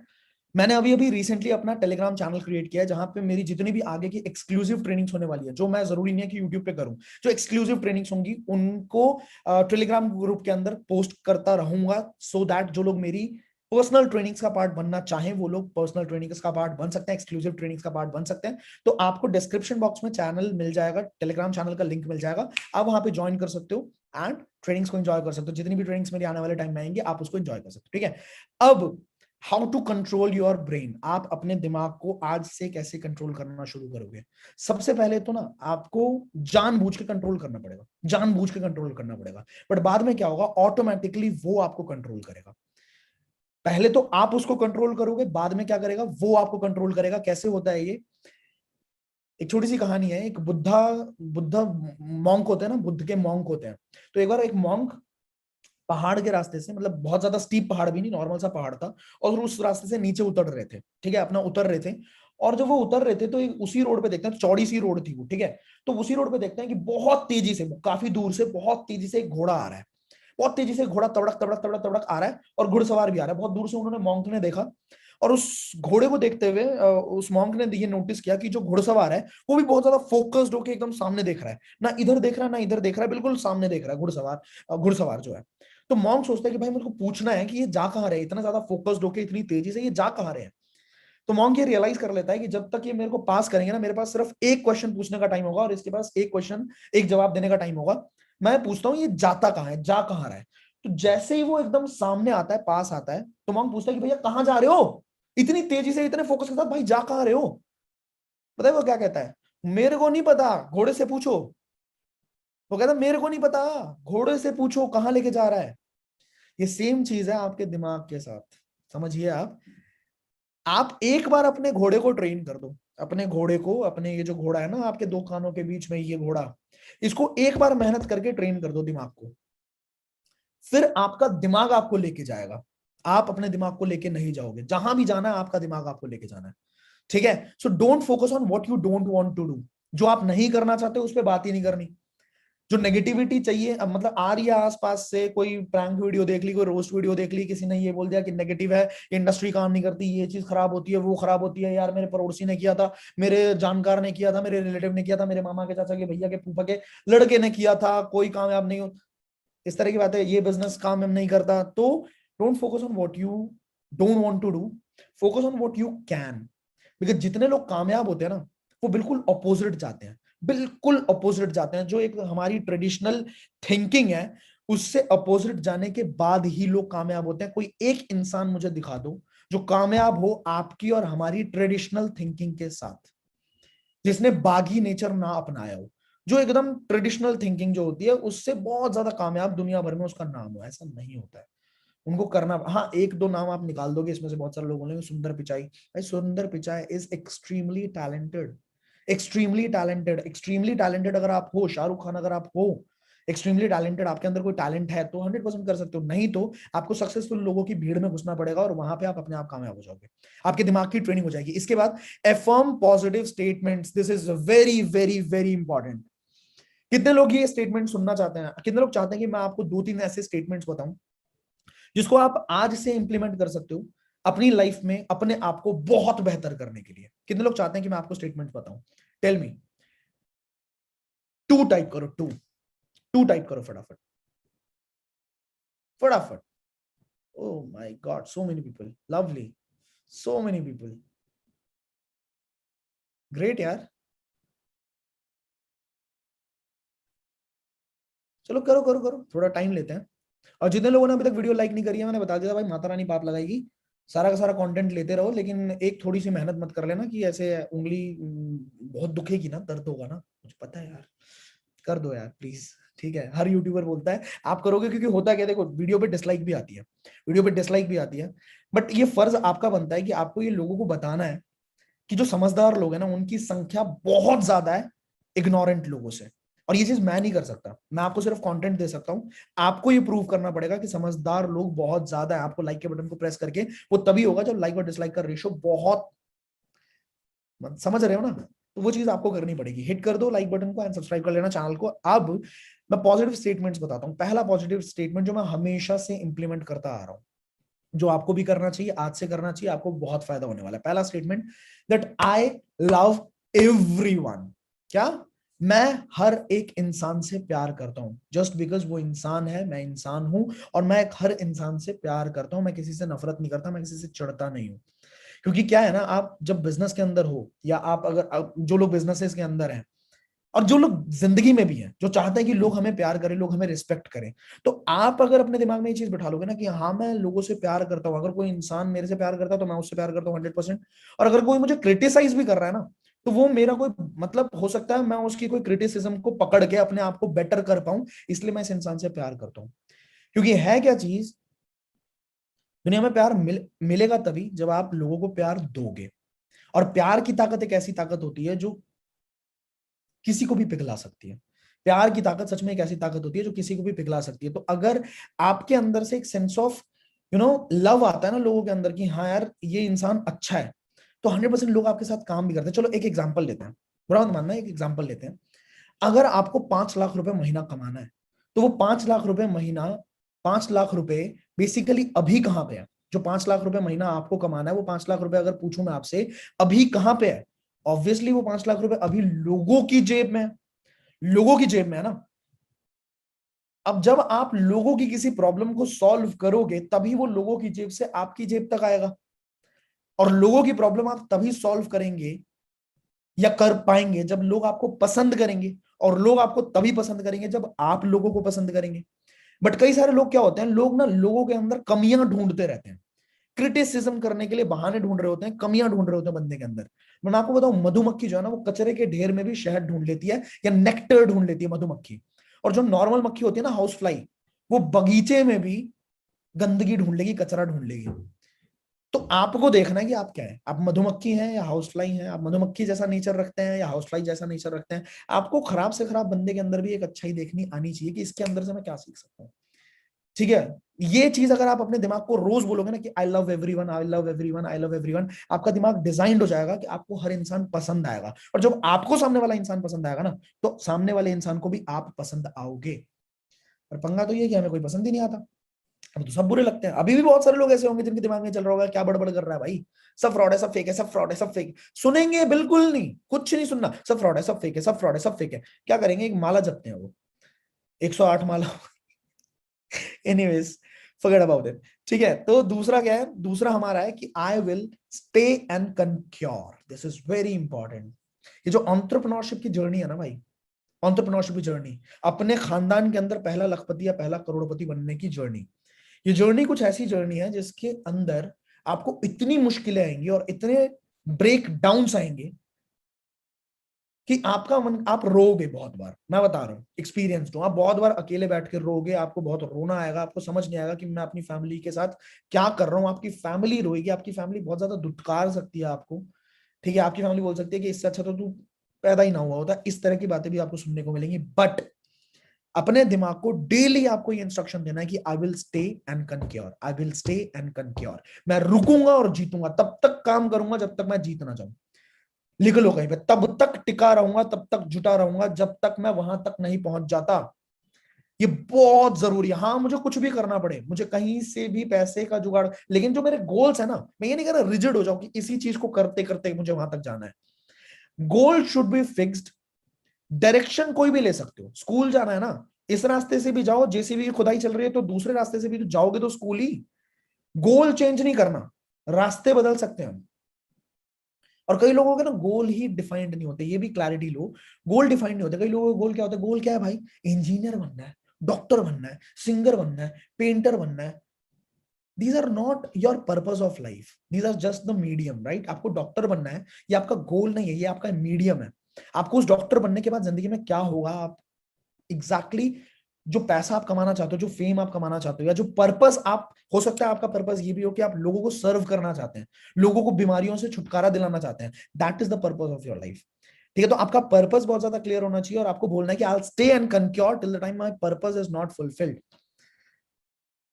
मैंने अभी अभी रिसेंटली अपना टेलीग्राम चैनल क्रिएट किया है जहां पे मेरी जितनी भी आगे की एक्सक्लूसिव ट्रेनिंग्स होने वाली है, जो मैं जरूरी नहीं है कि यूट्यूब पे करूं, जो एक्सक्लूसिव ट्रेनिंग्स होंगी उनको टेलीग्राम ग्रुप के अंदर पोस्ट करता रहूंगा, सो दैट जो लोग मेरी पर्सनल ट्रेनिंग्स का पार्ट बनना चाहें वो लोग पर्सनल ट्रेनिंग्स का पार्ट बन सकते हैं, एक्सक्लूसिव ट्रेनिंग्स का पार्ट बन सकते हैं। तो आपको डिस्क्रिप्शन बॉक्स में चैनल मिल जाएगा, टेलीग्राम चैनल का लिंक मिल जाएगा, आप वहां पे ज्वाइन कर सकते हो एंड ट्रेनिंग्स को एंजॉय कर सकते हो। जितनी भी ट्रेनिंग्स मेरी आने वाले टाइम में आएंगे आप उसको एंजॉय कर सकते हो, ठीक है। अब how to control your brain, आप अपने दिमाग को आज से कैसे कंट्रोल करना शुरू करोगे? सबसे पहले तो ना आपको जानबूझ के कंट्रोल करना पड़ेगा, जानबूझ के कंट्रोल करना पड़ेगा, बट बाद में क्या होगा, ऑटोमेटिकली वो आपको कंट्रोल करेगा। पहले तो आप उसको कंट्रोल करोगे, बाद में क्या करेगा, वो आपको कंट्रोल करेगा। कैसे होता है ये? एक छोटी सी कहानी है। एक बुद्धा बुद्धा मॉन्क होते हैं ना, बुद्ध के मॉन्क होते हैं। तो एक बार एक मॉन्क पहाड़ के रास्ते से, मतलब बहुत ज्यादा स्टीप पहाड़ भी नहीं, नॉर्मल सा पहाड़ था, और उस रास्ते से नीचे उतर रहे थे, ठीक है, अपना उतर रहे थे। और जब वो उतर रहे थे तो उसी रोड पे देखते हैं, चौड़ी सी रोड थी वो, ठीक है। तो उसी रोड पे देखते हैं कि बहुत तेजी से, काफी दूर से बहुत तेजी से एक घोड़ा आ रहा है, बहुत तेजी से घोड़ा तबड़क तबड़क तबड़क तबड़क आ रहा है, और घुड़सवार भी आ रहा है। बहुत दूर से उन्होंने, मॉन्क ने देखा, और उस घोड़े को देखते हुए उस मॉन्क ने ये नोटिस किया कि जो घुड़सवार है वो भी बहुत ज्यादा फोकस्ड होकर एकदम सामने देख रहा है, ना इधर देख रहा है ना इधर देख रहा है, बिल्कुल सामने देख रहा है घुड़सवार, घुड़सवार जो है। तो मॉन्क सोचता है कि भाई मुझको पूछना है कि ये जा कहाँ रहे हैं, इतना ज्यादा फोकस्ड होकर इतनी तेजी से ये जा कहाँ रहे हैं। तो मॉन्क ये रियलाइज कर लेता है कि जब तक ये मेरे को पास करेंगे ना, मेरे पास सिर्फ एक क्वेश्चन पूछने का टाइम होगा और इसके पास एक क्वेश्चन, एक जवाब देने का टाइम होगा। मैं पूछता हूँ ये जाता कहाँ है, जा कहाँ रहा है। तो जैसे ही वो एकदम सामने आता है, पास आता है, तो मॉन्क पूछता है कि भैया कहाँ जा रहे हो, इतनी तेजी से, इतने फोकस के साथ, भाई जा कहाँ रहे हो? पता है वो क्या कहता है? मेरे को नहीं पता, घोड़े से पूछो। वो कहता है मेरे को नहीं पता, घोड़े से पूछो कहाँ लेके जा रहा है। ये सेम चीज है आपके दिमाग के साथ, समझिए आप एक बार अपने घोड़े को ट्रेन कर दो, अपने घोड़े को, अपने ये जो घोड़ा है ना आपके दो कानों के बीच में, ये घोड़ा, इसको एक बार मेहनत करके ट्रेन कर दो दिमाग को, फिर आपका दिमाग आपको लेके जाएगा। आप अपने दिमाग को लेके नहीं जाओगे, जहां भी जाना है आपका दिमाग आपको लेके जाना है, ठीक है। So don't focus on what you don't want to do, जो आप नहीं करना चाहते उस पर बात ही नहीं करनी। जो नेगेटिविटी चाहिए, अब मतलब आ रही है आसपास से, कोई प्रैंक वीडियो देख ली, कोई रोस्ट वीडियो देख ली, किसी ने ये बोल दिया कि नेगेटिव है, इंडस्ट्री काम नहीं करती, ये चीज खराब होती है, वो खराब होती है, यार मेरे पड़ोसी ने किया था, मेरे जानकार ने किया था, मेरे रिलेटिव ने किया था, मेरे मामा के, चाचा के, भैया के, फूफा के लड़के ने किया था, कोई कामयाब नहीं हो, इस तरह की बात है, ये बिजनेस कामयाब नहीं करता। तो don't focus on what you don't want to do, focus on what you can. Because जितने लोग कामयाब होते हैं ना, वो बिल्कुल अपोजिट जाते हैं, बिल्कुल अपोजिट जाते हैं। जो एक हमारी ट्रेडिशनल थिंकिंग है, उससे अपोजिट जाने के बाद ही लोग कामयाब होते हैं। कोई एक इंसान मुझे दिखा दो जो कामयाब हो आपकी और हमारी ट्रेडिशनल थिंकिंग के साथ, जिसने बागी नेचर ना अपनाया हो, जो एकदम ट्रेडिशनल थिंकिंग जो होती है उससे बहुत ज्यादा कामयाब दुनिया भर में उसका नाम हो। ऐसा नहीं होता है, उनको करना, हाँ एक दो नाम आप निकाल दोगे इसमें से, बहुत सारे लोग बोलेंगे सुंदर पिचाई, भाई सुंदर Pichai is extremely talented, extremely talented, extremely talented अगर आप हो, शाहरुख खान अगर आप हो, एक्सट्रीमली टैलेंटेड, आपके अंदर कोई टैलेंट है तो 100% कर सकते हो, नहीं तो आपको सक्सेसफुल लोगों की भीड़ में घुसना पड़ेगा और वहां पे आप अपने आप कामयाब हो जाओगे, आपके दिमाग की ट्रेनिंग हो जाएगी। इसके बाद affirm positive statements, this is very very very important. कितने लोग ये स्टेटमेंट सुनना चाहते हैं? कितने लोग चाहते हैं कि मैं आपको दो तीन ऐसे स्टेटमेंट्स बताऊं जिसको आप आज से इंप्लीमेंट कर सकते हो अपनी लाइफ में, अपने आप को बहुत बेहतर करने के लिए? कितने लोग चाहते हैं कि मैं आपको स्टेटमेंट बताऊं? Tell me. टू टाइप करो, टू, टू टाइप करो फटाफट, फटाफट। Oh my god, so many people, lovely, so many people, great यार। चलो करो करो करो, थोड़ा टाइम लेते हैं। और जितने लोगों ने अभी तक वीडियो लाइक नहीं करी है, मैंने बता दिया था भाई, माता रानी पाप लगाएगी। सारा का सारा कंटेंट लेते रहो, लेकिन एक थोड़ी सी मेहनत मत कर लेना कि ऐसे उंगली बहुत दुखेगी ना, दर्द होगा ना, मुझे पता है यार, कर दो यार प्लीज, ठीक है। हर यूट्यूबर बोलता है आप करोगे, क्योंकि होता क्या, देखो वीडियो पे डिसलाइक भी आती है, वीडियो पे डिसलाइक भी आती है, बट ये फर्ज आपका बनता है कि आपको ये लोगों को बताना है कि जो समझदार लोग हैं ना, उनकी संख्या बहुत ज्यादा है इग्नोरेंट लोगों से। और ये चीज मैं नहीं कर सकता, मैं आपको सिर्फ कंटेंट दे सकता हूं। आपको ये प्रूव करना पड़ेगा कि समझदार लोग बहुत ज्यादा है। आपको लाइक के बटन को प्रेस करके वो तभी होगा जब लाइक और डिसलाइक का रेशियो बहुत, समझ रहे हो ना? तो वो चीज आपको करनी पड़ेगी। हिट कर दो लाइक बटन को एंड सब्सक्राइब कर लेना चैनल को। अब मैं पॉजिटिव स्टेटमेंट्स बताता हूं। पहला पॉजिटिव स्टेटमेंट जो मैं हमेशा से इंप्लीमेंट करता आ रहा हूं, जो आपको भी करना चाहिए, आज से करना चाहिए, आपको बहुत फायदा होने वाला है। पहला statement, that I love everyone. क्या? मैं हर एक इंसान से प्यार करता हूं, जस्ट बिकॉज वो इंसान है, मैं इंसान हूं, और मैं हर इंसान से प्यार करता हूं। मैं किसी से नफरत नहीं करता, मैं किसी से चिढ़ता नहीं हूं। क्योंकि क्या है ना, आप जब बिजनेस के अंदर हो, या आप अगर जो लोग बिजनेसेस के अंदर हैं, और जो लोग जिंदगी में भी हैं, जो चाहते हैं कि लोग हमें प्यार करें, लोग हमें रिस्पेक्ट करें, तो आप अगर अपने दिमाग में ये चीज बिठा लोगे ना कि हाँ मैं लोगों से प्यार करता हूं, अगर कोई इंसान मेरे से प्यार करता है तो मैं उससे प्यार करता हूँ 100%। और अगर कोई मुझे क्रिटिसाइज भी कर रहा है ना, तो वो मेरा कोई मतलब हो सकता है मैं उसकी कोई क्रिटिसिज्म को पकड़ के अपने आप को बेटर कर पाऊं, इसलिए मैं इस इंसान से प्यार करता हूं। क्योंकि है क्या चीज, दुनिया में प्यार मिलेगा तभी जब आप लोगों को प्यार दोगे। और प्यार की ताकत एक ऐसी ताकत होती है जो किसी को भी पिघला सकती है। प्यार की ताकत सच में एक ऐसी ताकत होती है जो किसी को भी पिघला सकती है। तो अगर आपके अंदर से एक सेंस ऑफ लव आता है ना लोगों के अंदर कि हाँ यार ये इंसान अच्छा है, तो 100% लोग आपके साथ काम भी करते हैं। चलो एक एग्जांपल लेते हैं, बुरा मत मानना, एक एग्जांपल लेते हैं। अगर आपको 5 लाख रुपए महीना कमाना है, तो वो 5 लाख रुपए महीना, 5 लाख रुपए बेसिकली अभी कहां पे है? जो 5 लाख रुपए महीना आपको कमाना है, वो 5 लाख रुपए अगर पूछूं मैं आपसे, अभी कहां पे है? ऑब्वियसली वो 5 लाख रुपए अभी लोगों की जेब में है। लोगों की जेब में है ना। अब जब आप लोगों की किसी प्रॉब्लम को सॉल्व करोगे, तभी वो लोगों की जेब से आपकी जेब तक आएगा। और लोगों की प्रॉब्लम आप तभी सॉल्व करेंगे या कर पाएंगे जब लोग आपको पसंद करेंगे। और लोग आपको तभी पसंद करेंगे जब आप लोगों को पसंद करेंगे। बट कई सारे लोग क्या होते हैं, लोग ना लोगों के अंदर कमियां ढूंढते रहते हैं, क्रिटिसिज्म करने के लिए बहाने ढूंढ रहे होते हैं, कमियां ढूंढ रहे होते हैं बंदे के अंदर। मैं आपको बताऊं, मधुमक्खी जो है ना, वो कचरे के ढेर में भी शहद ढूंढ लेती है, या नेक्टर ढूंढ लेती है मधुमक्खी। और जो नॉर्मल मक्खी होती है ना, हाउस फ्लाई, वो बगीचे में भी गंदगी ढूंढ लेगी, कचरा ढूंढ लेगी। तो आपको देखना है कि आप क्या है, आप मधुमक्खी हैं या हाउस फ्लाई हैं, आप मधुमक्खी जैसा नेचर रखते हैं या हाउस फ्लाई जैसा नेचर रखते हैं। आपको खराब से खराब बंदे के अंदर भी एक अच्छाई देखनी आनी चाहिए कि इसके अंदर से मैं क्या सीख सकता हूँ। ठीक है? ये चीज अगर आप अपने दिमाग को रोज बोलोगे ना कि I love everyone, I love everyone, I love everyone, आपका दिमाग डिजाइंड हो जाएगा कि आपको हर इंसान पसंद आएगा। और जब आपको सामने वाला इंसान पसंद आएगा ना, तो सामने वाले इंसान को भी आप पसंद आओगे। और पंगा तो ये कि हमें कोई पसंद ही नहीं आता। अब तो सब बुरे लगते हैं। अभी भी बहुत सारे लोग ऐसे होंगे जिनके दिमाग में चल रहा होगा क्या बड़बड़ कर रहा है भाई, सब फ्रॉड है, सब फेक है, सब फ्रॉड है, सब फेक। सुनेंगे बिल्कुल नहीं, कुछ नहीं सुनना, सब फ्रॉड है, सब फेक है, सब फ्रॉड है, सब फेक है। क्या करेंगे? एक माला जपते हैं वो, 108 माला। Anyways, forget about it. ठीक है, तो दूसरा क्या है? दूसरा हमारा है कि I will stay and conquer. This is very important. ये जो एंटरप्रेन्योरशिप की जर्नी है ना भाई, एंटरप्रेन्योरशिप की जर्नी, अपने खानदान के अंदर पहला लखपति या पहला करोड़पति बनने की जर्नी, ये जर्नी कुछ ऐसी जर्नी है जिसके अंदर आपको इतनी मुश्किलें आएंगी और इतने ब्रेक डाउन्स आएंगे कि आपका मन, आप रोगे बहुत बार। मैं बता रहा हूँ, एक्सपीरियंस हूं, आप बहुत बार अकेले बैठ के रोगे, आपको बहुत रोना आएगा, आपको समझ नहीं आएगा कि मैं अपनी फैमिली के साथ क्या कर रहा हूँ। आपकी फैमिली रोएगी, आपकी फैमिली बहुत ज्यादा धुतकार सकती है आपको। ठीक है, आपकी फैमिली बोल सकती है कि इससे अच्छा तो तू पैदा ही ना हुआ होता। इस तरह की बातें भी आपको सुनने को मिलेंगी। बट अपने दिमाग को डेली आपको ये इंस्ट्रक्शन देना है कि I will stay and conquer, I will stay and conquer. मैं रुकूंगा और जीतूंगा, तब तक काम करूंगा जब तक मैं जीत ना जाऊं। लिख लो कहीं पे, तब तक टिका रहूंगा, तब तक जुटा रहूंगा जब तक मैं वहां तक नहीं पहुंच जाता। ये बहुत जरूरी है। हाँ, मुझे कुछ भी करना पड़े, मुझे कहीं से भी पैसे का जुगाड़, लेकिन जो मेरे गोल्स है ना, मैं ये नहीं कह रहा रिजिड हो जाऊं कि इसी चीज को करते करते मुझे वहां तक जाना है। Goal should be fixed. Direction कोई भी ले सकते हो। स्कूल जाना है ना, इस रास्ते से भी जाओ, जेसीबी की खुदाई चल रही है तो दूसरे रास्ते से भी तो जाओगे, तो स्कूल ही। गोल चेंज नहीं करना, रास्ते बदल सकते हैं हम। और कई लोगों के ना गोल ही डिफाइंड नहीं होते, ये भी क्लैरिटी लो। गोल डिफाइंड नहीं होते। कई लोगों का गोल क्या होता है? गोल क्या है भाई? इंजीनियर बनना है, डॉक्टर बनना है, सिंगर बनना है, पेंटर बनना है। These are not your purpose of life, these are just the medium, right? आपको डॉक्टर बनना है, ये आपका गोल नहीं है, ये आपका मीडियम है। आपको उस डॉक्टर बनने के बाद जिंदगी में क्या होगा, आप एग्जैक्टली जो पैसा आप कमाना चाहते हो, जो फेम आप कमाना चाहते हो, या जो पर्पस आप, हो सकता है आपका पर्पस ये भी हो कि आप लोगों को सर्व करना चाहते हैं, लोगों को बीमारियों से छुटकारा दिलाना चाहते हैं। That is the purpose of your life. ठीक है, तो आपका पर्पस बहुत ज्यादा क्लियर होना चाहिए और आपको बोलना है कि I will stay and conquer till the time my purpose is not fulfilled.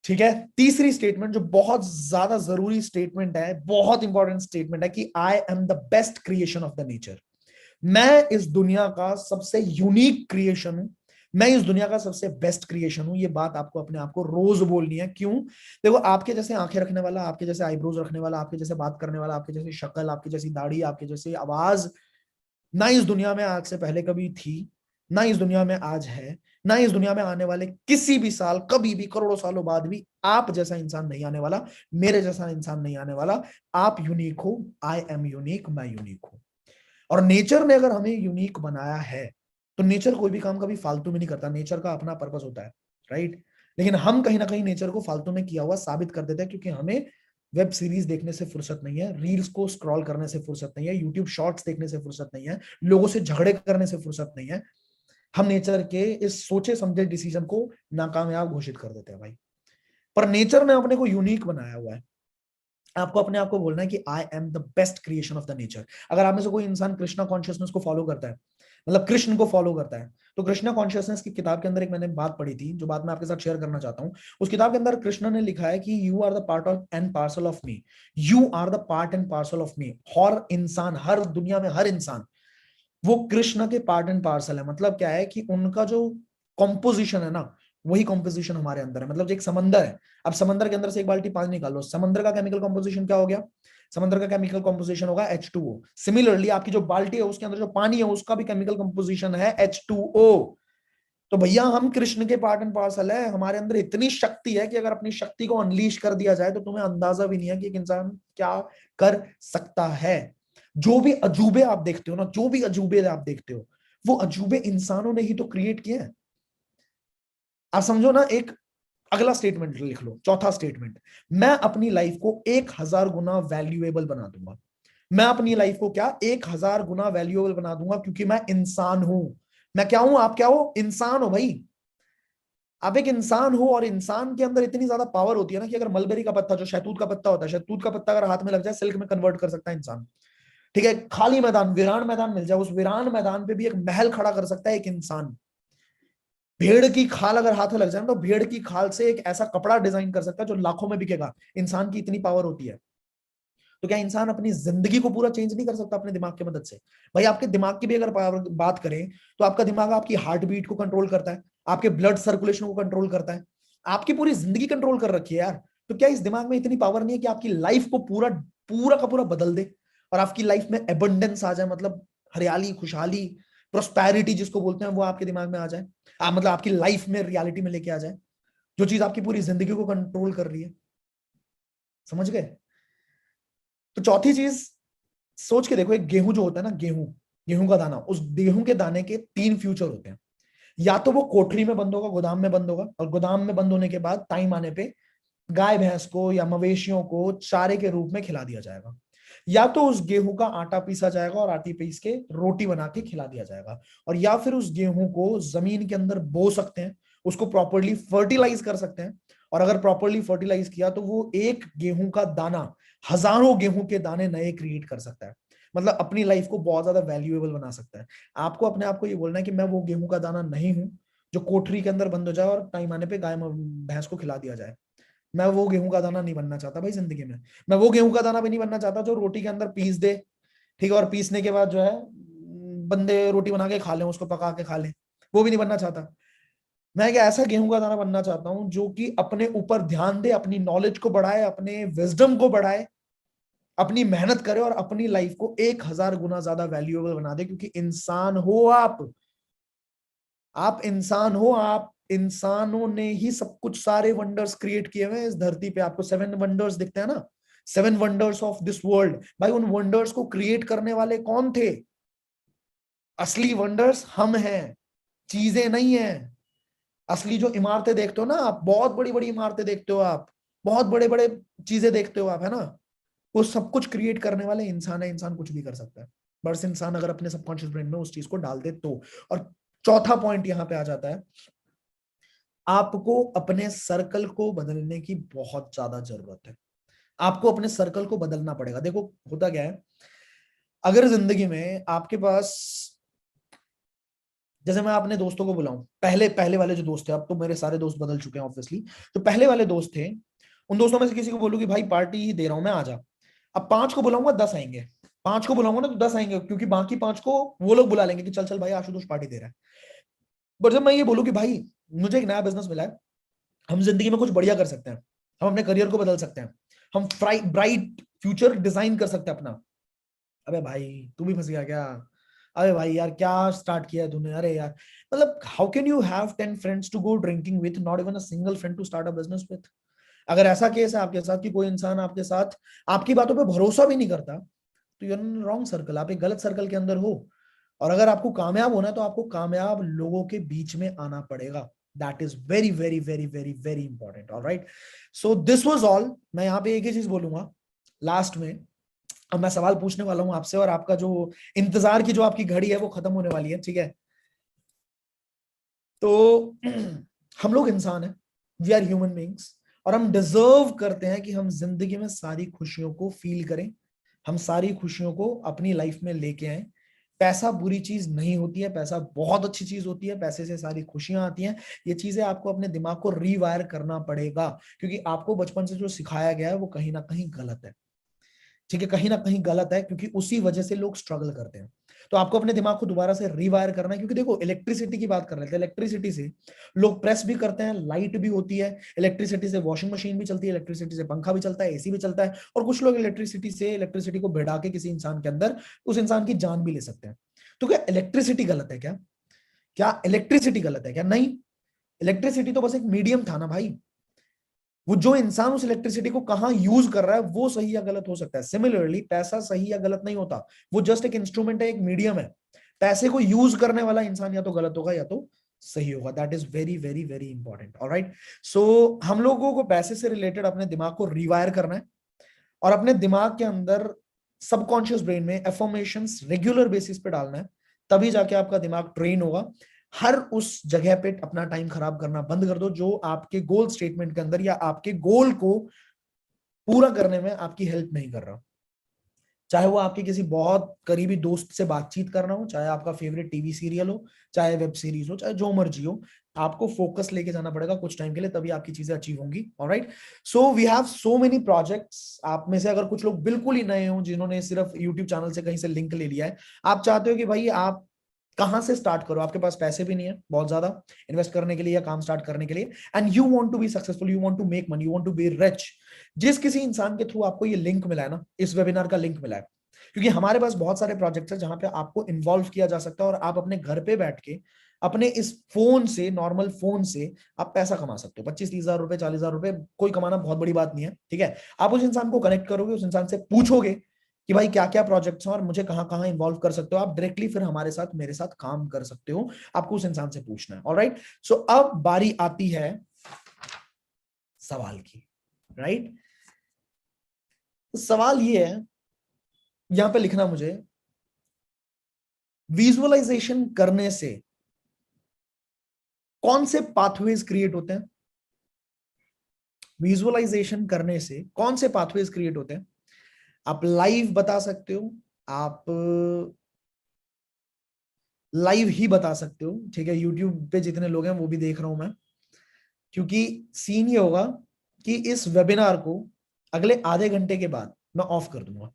ठीक है, तीसरी स्टेटमेंट जो बहुत ज्यादा जरूरी स्टेटमेंट है, बहुत इंपॉर्टेंट स्टेटमेंट है कि I am the best creation of the nature. मैं इस दुनिया का सबसे यूनिक क्रिएशन हूं, मैं इस दुनिया का सबसे बेस्ट क्रिएशन हूं। ये बात आपको अपने आप को रोज बोलनी है। क्यों? देखो, आपके जैसे आंखें रखने वाला, आपके जैसे आईब्रोज रखने वाला, आपके जैसे बात करने वाला, आपके जैसी शक्ल, आपकी जैसी दाढ़ी, आपकी जैसी आवाज ना इस दुनिया में आज से पहले कभी थी, ना इस दुनिया में आज है, ना इस दुनिया में आने वाले किसी भी साल, कभी भी, करोड़ों सालों बाद भी आप जैसा इंसान नहीं आने वाला, मेरे जैसा इंसान नहीं आने वाला। आप यूनिक हो, आई एम यूनिक, मैं यूनिक हूं। और नेचर ने अगर हमें यूनिक बनाया है, तो नेचर कोई भी काम कभी फालतू में नहीं करता, नेचर का अपना पर्पस होता है, राइट? लेकिन हम कहीं ना कहीं नेचर को फालतू में किया हुआ साबित कर देते हैं, क्योंकि हमें वेब सीरीज देखने से फुर्सत नहीं है, रील्स को स्क्रॉल करने से फुर्सत नहीं है, यूट्यूब शॉर्ट्स देखने से फुर्सत नहीं है, लोगों से झगड़े करने से फुर्सत नहीं है। हम नेचर के इस सोचे समझे डिसीजन को नाकामयाब घोषित कर देते हैं भाई। पर नेचर ने अपने को यूनिक बनाया हुआ है। आपको अपने आप को बोलना है कि I am the best creation of the nature. अगर आप में से कोई इंसान कृष्णा कॉन्शियसनेस को फॉलो करता है, मतलब कृष्ण को फॉलो करता है, तो कृष्णा कॉन्शियसनेस की किताब के अंदर एक मैंने बात पढ़ी थी, जो बात मैं आपके साथ शेयर करना चाहता हूं। उस किताब के अंदर कृष्ण ने लिखा है कि you are the part of and parcel of me, you are the part and parcel of me. हर इंसान, हर दुनिया में हर इंसान वो कृष्ण के पार्ट एंड पार्सल है। मतलब क्या है कि उनका जो कॉम्पोजिशन है ना, वही कॉम्पोजिशन हमारे अंदर है। मतलब एक समंदर है, अब समंदर के अंदर से एक बाल्टी पानी निकालो, समंदर का केमिकल कॉम्पोजिशन क्या हो गया? समंदर का केमिकल कॉम्पोजिशन होगा H2O। सिमिलरली आपकी जो बाल्टी है उसके अंदर जो पानी है उसका भी केमिकल कॉम्पोजिशन है H2O। तो भैया हम कृष्ण के पार्ट एंड पार्सल है, हमारे अंदर इतनी शक्ति है कि अगर अपनी शक्ति को अनलीश कर दिया जाए तो तुम्हें अंदाजा भी नहीं है कि एक इंसान क्या कर सकता है। जो भी अजूबे आप देखते हो ना, जो भी अजूबे आप देखते हो, वो अजूबे इंसानों ने ही तो क्रिएट किए हैं। आप समझो ना, एक अगला स्टेटमेंट लिख लो, चौथा स्टेटमेंट, मैं अपनी लाइफ को 1000 गुना वैल्यूएबल बना दूंगा। मैं अपनी लाइफ को क्या 1000 गुना वैल्यूएबल बना दूंगा, क्योंकि मैं इंसान हूं। मैं क्या हूं? आप क्या हो? इंसान हो भाई। आप एक इंसान हो, और इंसान के अंदर इतनी ज्यादा पावर होती है ना कि अगर मलबेरी का पत्ता, जो शहतूत का पत्ता होता है, शहतूत का पत्ता अगर हाथ में लग जाए, सिल्क में कन्वर्ट कर सकता है इंसान। ठीक है, खाली मैदान, वीरान मैदान मिल जाए, उस वीरान मैदान पे भी एक महल खड़ा कर सकता है एक इंसान। भेड़ की खाल अगर हाथ में लग जाए तो भेड़ की खाल से एक ऐसा कपड़ा डिजाइन कर सकता है जो लाखों में बिकेगा। इंसान की इतनी पावर होती है। तो क्या इंसान अपनी जिंदगी को पूरा चेंज नहीं कर सकता अपने दिमाग की मदद से? भाई आपके दिमाग की भी अगर बात करें, तो आपका दिमाग आपकी हार्ट बीट को कंट्रोल करता है, आपके ब्लड सर्कुलेशन को कंट्रोल करता है, आपकी पूरी जिंदगी कंट्रोल कर रखी है यार। तो क्या इस दिमाग में इतनी पावर नहीं है कि आपकी लाइफ को पूरा पूरा का पूरा बदल दे, और आपकी लाइफ में एबंडेंस आ जाए, मतलब हरियाली, खुशहाली, प्रोस्पैरिटी जिसको बोलते हैं, वो आपके दिमाग में आ जाए। मतलब आपकी लाइफ में रियलिटी में लेके आ जाए, जो चीज आपकी पूरी जिंदगी को कंट्रोल कर रही है। समझ गए? तो चौथी चीज, सोच के देखो, एक गेहूं जो होता है ना, गेहूं, गेहूं का दाना, उस गेहूं के दाने के 3 फ्यूचर होते हैं। या तो वो कोठरी में बंद होगा, गोदाम में बंद होगा, और गोदाम में बंद होने के बाद टाइम आने पे गाय भैंस को या मवेशियों को चारे के रूप में खिला दिया जाएगा। या तो उस गेहूं का आटा पीसा जाएगा और आटे पीस के रोटी बना के खिला दिया जाएगा। और या फिर उस गेहूं को जमीन के अंदर बो सकते हैं, उसको प्रॉपरली फर्टिलाइज कर सकते हैं। और अगर प्रॉपरली फर्टिलाइज किया तो वो एक गेहूं का दाना हजारों गेहूं के दाने नए क्रिएट कर सकता है। मतलब अपनी लाइफ को बहुत ज्यादा वैल्यूएबल बना सकता है। आपको अपने आप को ये बोलना है कि मैं वो गेहूं का दाना नहीं हूं जो कोठरी के अंदर बंद हो जाए और टाइम आने पे गाय भैंस को खिला दिया जाए। मैं वो गेहूं का दाना नहीं बनना चाहता भाई जिंदगी में। मैं वो गेहूं का दाना भी नहीं बनना चाहता जो रोटी के अंदर पीस दे, ठीक है, और पीसने के बाद जो है बंदे रोटी बना के खा लें, उसको पका के खा लें। वो भी नहीं बनना चाहता। मैं एक ऐसा गेहूं का दाना बनना चाहता हूं जो कि अपने ऊपर ध्यान दे, अपनी नॉलेज को बढ़ाए, अपने विजडम को बढ़ाए, अपनी मेहनत करे और अपनी लाइफ को 1000 गुना ज्यादा वैल्यूएबल बना दे। क्योंकि इंसान हो आप इंसान हो, आप इंसानों ने ही सब कुछ, सारे वंडर्स क्रिएट किए हुए हैं इस धरती पे। आपको 7 वंडर्स दिखते हैं ना, 7 वंडर्स ऑफ दिस वर्ल्ड। भाई उन वंडर्स को क्रिएट करने वाले कौन थे? असली वंडर्स हम हैं, चीजें नहीं है। असली जो इमारतें देखते हो ना आप, बहुत बड़ी बड़ी इमारतें देखते हो आप, बहुत बड़े बड़े चीजें देखते हो आप, है ना, वो सब कुछ क्रिएट करने वाले इंसान है। इंसान कुछ भी कर सकता है, बस इंसान अगर अपने सबकॉन्शियस ब्रेन में उस चीज को डाल दे तो। और चौथा पॉइंट यहां पे आ जाता है, आपको अपने सर्कल को बदलने की बहुत ज्यादा जरूरत है। आपको अपने सर्कल को बदलना पड़ेगा। देखो होता क्या है, अगर जिंदगी में आपके पास जैसे मैं अपने दोस्तों को बुलाऊं, पहले पहले वाले जो दोस्त थे, अब तो मेरे सारे दोस्त बदल चुके हैं ऑब्वियसली, जो पहले वाले दोस्त थे उन दोस्तों में से किसी को बोलूं कि भाई पार्टी दे रहा हूं मैं, आ जा। अब 5 को बुलाऊंगा 10 आएंगे, 5 को बुलाऊंगा ना तो 10 आएंगे, क्योंकि बाकी 5 को वो लोग बुला लेंगे कि चल चल भाई आशुतोष पार्टी दे रहा है। पर जब मैं ये बोलूं कि भाई मुझे एक नया बिजनेस मिला है, हम जिंदगी में कुछ बढ़िया कर सकते हैं, हम अपने करियर को बदल सकते हैं, हम ब्राइट फ्यूचर डिजाइन कर सकते हैं अपना। अबे भाई तू भी फंस गया क्या? अबे भाई यार क्या स्टार्ट किया है तूने? अरे यार, मतलब how can you have 10 friends to go drinking with, not even a single friend to start a business with? अगर ऐसा केस है आपके साथ कि कोई इंसान आपके साथ आपकी बातों पे भरोसा भी नहीं करता, तो you are in wrong circle, आप एक गलत सर्कल के अंदर हो। और अगर आपको कामयाब होना है तो आपको कामयाब लोगों के बीच में आना पड़ेगा। That is very very very very very important. Alright, so this was all. मैं यहाँ पे एक ही चीज बोलूंगा लास्ट में। अब मैं सवाल पूछने वाला हूं आपसे, और आपका जो इंतजार की जो आपकी घड़ी है वो खत्म होने वाली है, ठीक है? तो हम लोग इंसान हैं, वी आर ह्यूमन बींग्स, और हम डिजर्व करते हैं कि हम जिंदगी में सारी खुशियों को फील करें, हम सारी खुशियों को अपनी लाइफ में लेके आए। पैसा बुरी चीज नहीं होती है, पैसा बहुत अच्छी चीज होती है, पैसे से सारी खुशियां आती हैं। ये चीजें आपको अपने दिमाग को रीवायर करना पड़ेगा, क्योंकि आपको बचपन से जो सिखाया गया है वो कहीं ना कहीं गलत है। ठीक है, कहीं ना कहीं गलत है, क्योंकि उसी वजह से लोग स्ट्रगल करते हैं। तो आपको अपने दिमाग को दोबारा से रिवायर करना है, क्योंकि देखो इलेक्ट्रिसिटी की बात कर रहे थे, इलेक्ट्रिसिटी से लोग प्रेस भी करते हैं, लाइट भी होती है, इलेक्ट्रिसिटी से वॉशिंग मशीन भी चलती है, इलेक्ट्रिसिटी से पंखा भी चलता है, एसी भी चलता है, और कुछ लोग इलेक्ट्रिसिटी को भिड़ा के किसी इंसान के अंदर उस इंसान की जान भी ले सकते हैं। तो क्या इलेक्ट्रिसिटी गलत है क्या? क्या इलेक्ट्रिसिटी गलत है क्या? नहीं, इलेक्ट्रिसिटी तो बस एक मीडियम था ना भाई। वो जो इंसान उस इलेक्ट्रिसिटी को कहां यूज कर रहा है वो सही या गलत हो सकता है। सिमिलरली पैसा सही या गलत नहीं होता, वो जस्ट एक इंस्ट्रूमेंट है, एक मीडियम है। पैसे को यूज करने वाला इंसान या तो गलत होगा या तो सही होगा। That is very very very important. Alright, so हम लोगों को पैसे से रिलेटेड अपने दिमाग को रिवायर करना है, और अपने दिमाग के अंदर सबकॉन्शियस ब्रेन में एफर्मेशंस रेगुलर बेसिस पे डालना है। तभी जाके आपका दिमाग ट्रेन होगा। हर उस जगह पे अपना टाइम खराब करना बंद कर दो जो आपके गोल स्टेटमेंट के अंदर या आपके गोल को पूरा करने में आपकी हेल्प नहीं कर रहा। चाहे वो आपके किसी बहुत करीबी दोस्त से बातचीत करना हो, चाहे आपका फेवरेट टीवी सीरियल हो, चाहे वेब सीरीज हो, चाहे जो मर्जी हो, आपको फोकस लेके जाना पड़ेगा कुछ टाइम के लिए, तभी आपकी चीजें अचीव होंगी। Alright, so we have so many projects. आप में से अगर कुछ लोग बिल्कुल ही नए हो, जिन्होंने सिर्फ यूट्यूब चैनल से कहीं से लिंक ले लिया है, आप चाहते हो कि भाई आप कहां से स्टार्ट करो, आपके पास पैसे भी नहीं है बहुत ज्यादा इन्वेस्ट करने के लिए या काम स्टार्ट करने के लिए, and you want to be successful, you want to make money, you want to be rich. जिस किसी इंसान के थ्रू आपको ये लिंक मिला है ना, इस वेबिनार का लिंक मिला है, क्योंकि हमारे पास बहुत सारे प्रोजेक्ट्स हैं जहां पे आपको इन्वॉल्व किया जा सकता है, और आप अपने घर पे बैठ के अपने इस फोन से, नॉर्मल फोन से आप पैसा कमा सकते हो। 25-30 हजार रुपए, 40 हजार रुपए, कोई कमाना बहुत बड़ी बात नहीं है, ठीक है? आप उस इंसान को कनेक्ट करोगे, उस इंसान से पूछोगे कि भाई क्या क्या प्रोजेक्ट्स हैं और मुझे कहां कहां इन्वॉल्व कर सकते हो आप डायरेक्टली, फिर हमारे साथ, मेरे साथ काम कर सकते हो। आपको उस इंसान से पूछना है। ऑलराइट, सो अब बारी आती है सवाल की। राइट, सवाल ये है, यहां पे लिखना मुझे, विजुअलाइजेशन करने से कौन से पाथवेज क्रिएट होते हैं? विजुअलाइजेशन करने से कौन से पाथवेज क्रिएट होते हैं? आप लाइव बता सकते हो, आप लाइव ही बता सकते हो, ठीक है? यूट्यूब पे जितने लोग हैं वो भी देख रहा हूं मैं, क्योंकि सीन ये होगा कि इस वेबिनार को अगले आधे घंटे के बाद मैं ऑफ कर दूंगा,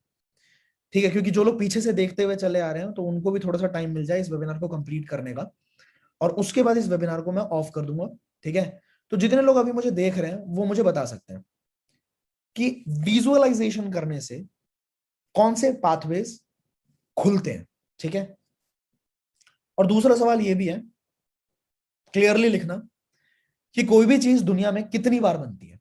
ठीक है? क्योंकि जो लोग पीछे से देखते हुए चले आ रहे हैं तो उनको भी थोड़ा सा टाइम मिल जाए इस वेबिनार को कंप्लीट करने का, और उसके बाद इस वेबिनार को मैं ऑफ कर दूंगा, ठीक है? तो जितने लोग अभी मुझे देख रहे हैं वो मुझे बता सकते हैं कि विजुअलाइजेशन करने से कौन से पाथवेज खुलते हैं, ठीक है? और दूसरा सवाल ये भी है, क्लियरली लिखना कि कोई भी चीज दुनिया में कितनी बार बनती है?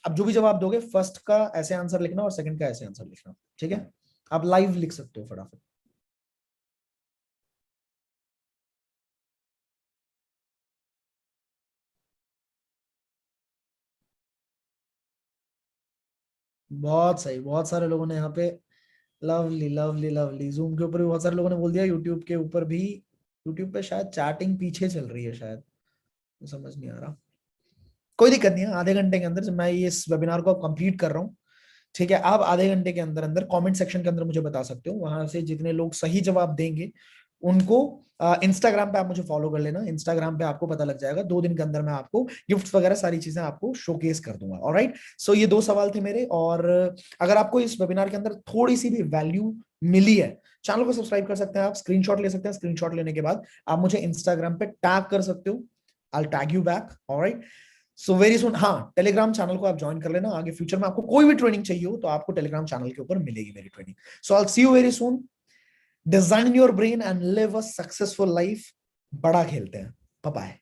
अब जो भी जवाब दोगे, फर्स्ट का ऐसे आंसर लिखना और सेकंड का ऐसे आंसर लिखना, ठीक है? आप लाइव लिख सकते हो फटाफट। बहुत सही, बहुत सारे लोगों ने यहाँ पे, लवली लवली लवली, जूम के ऊपर भी बहुत सारे लोगों ने बोल दिया, यूट्यूब के ऊपर भी। यूट्यूब पे शायद चैटिंग पीछे चल रही है शायद, तो समझ नहीं आ रहा। कोई दिक्कत नहीं है, आधे घंटे के अंदर जब मैं ये इस वेबिनार को कंप्लीट कर रहा हूँ, ठीक है, आप आधे घंटे के अंदर अंदर कमेंट सेक्शन के अंदर मुझे बता सकते हो, वहां से जितने लोग सही जवाब देंगे उनको इंस्टाग्राम पे आप मुझे फॉलो कर लेना। इंस्टाग्राम पे आपको पता लग जाएगा, 2 दिन के अंदर मैं आपको गिफ्ट वगैरह सारी चीजें आपको शोकेस कर दूंगा। ऑलराइट, सो ये 2 सवाल थे मेरे। और अगर आपको इस वेबिनार के अंदर थोड़ी सी भी वैल्यू मिली है, चैनल को सब्सक्राइब कर सकते हैं, आप स्क्रीनशॉट ले सकते हैं। स्क्रीनशॉट लेने के बाद आप मुझे इंस्टाग्राम पे टैग कर सकते हो, I will tag you back. Alright, so very soon. हाँ, टेलीग्राम चैनल को आप ज्वाइन कर लेना, आगे फ्यूचर में आपको कोई भी ट्रेनिंग चाहिए हो तो आपको टेलीग्राम चैनल के ऊपर मिलेगी मेरी training. So I will see you very soon. Design your brain and live a successful life. बड़ा खेलते हैं। Bye bye.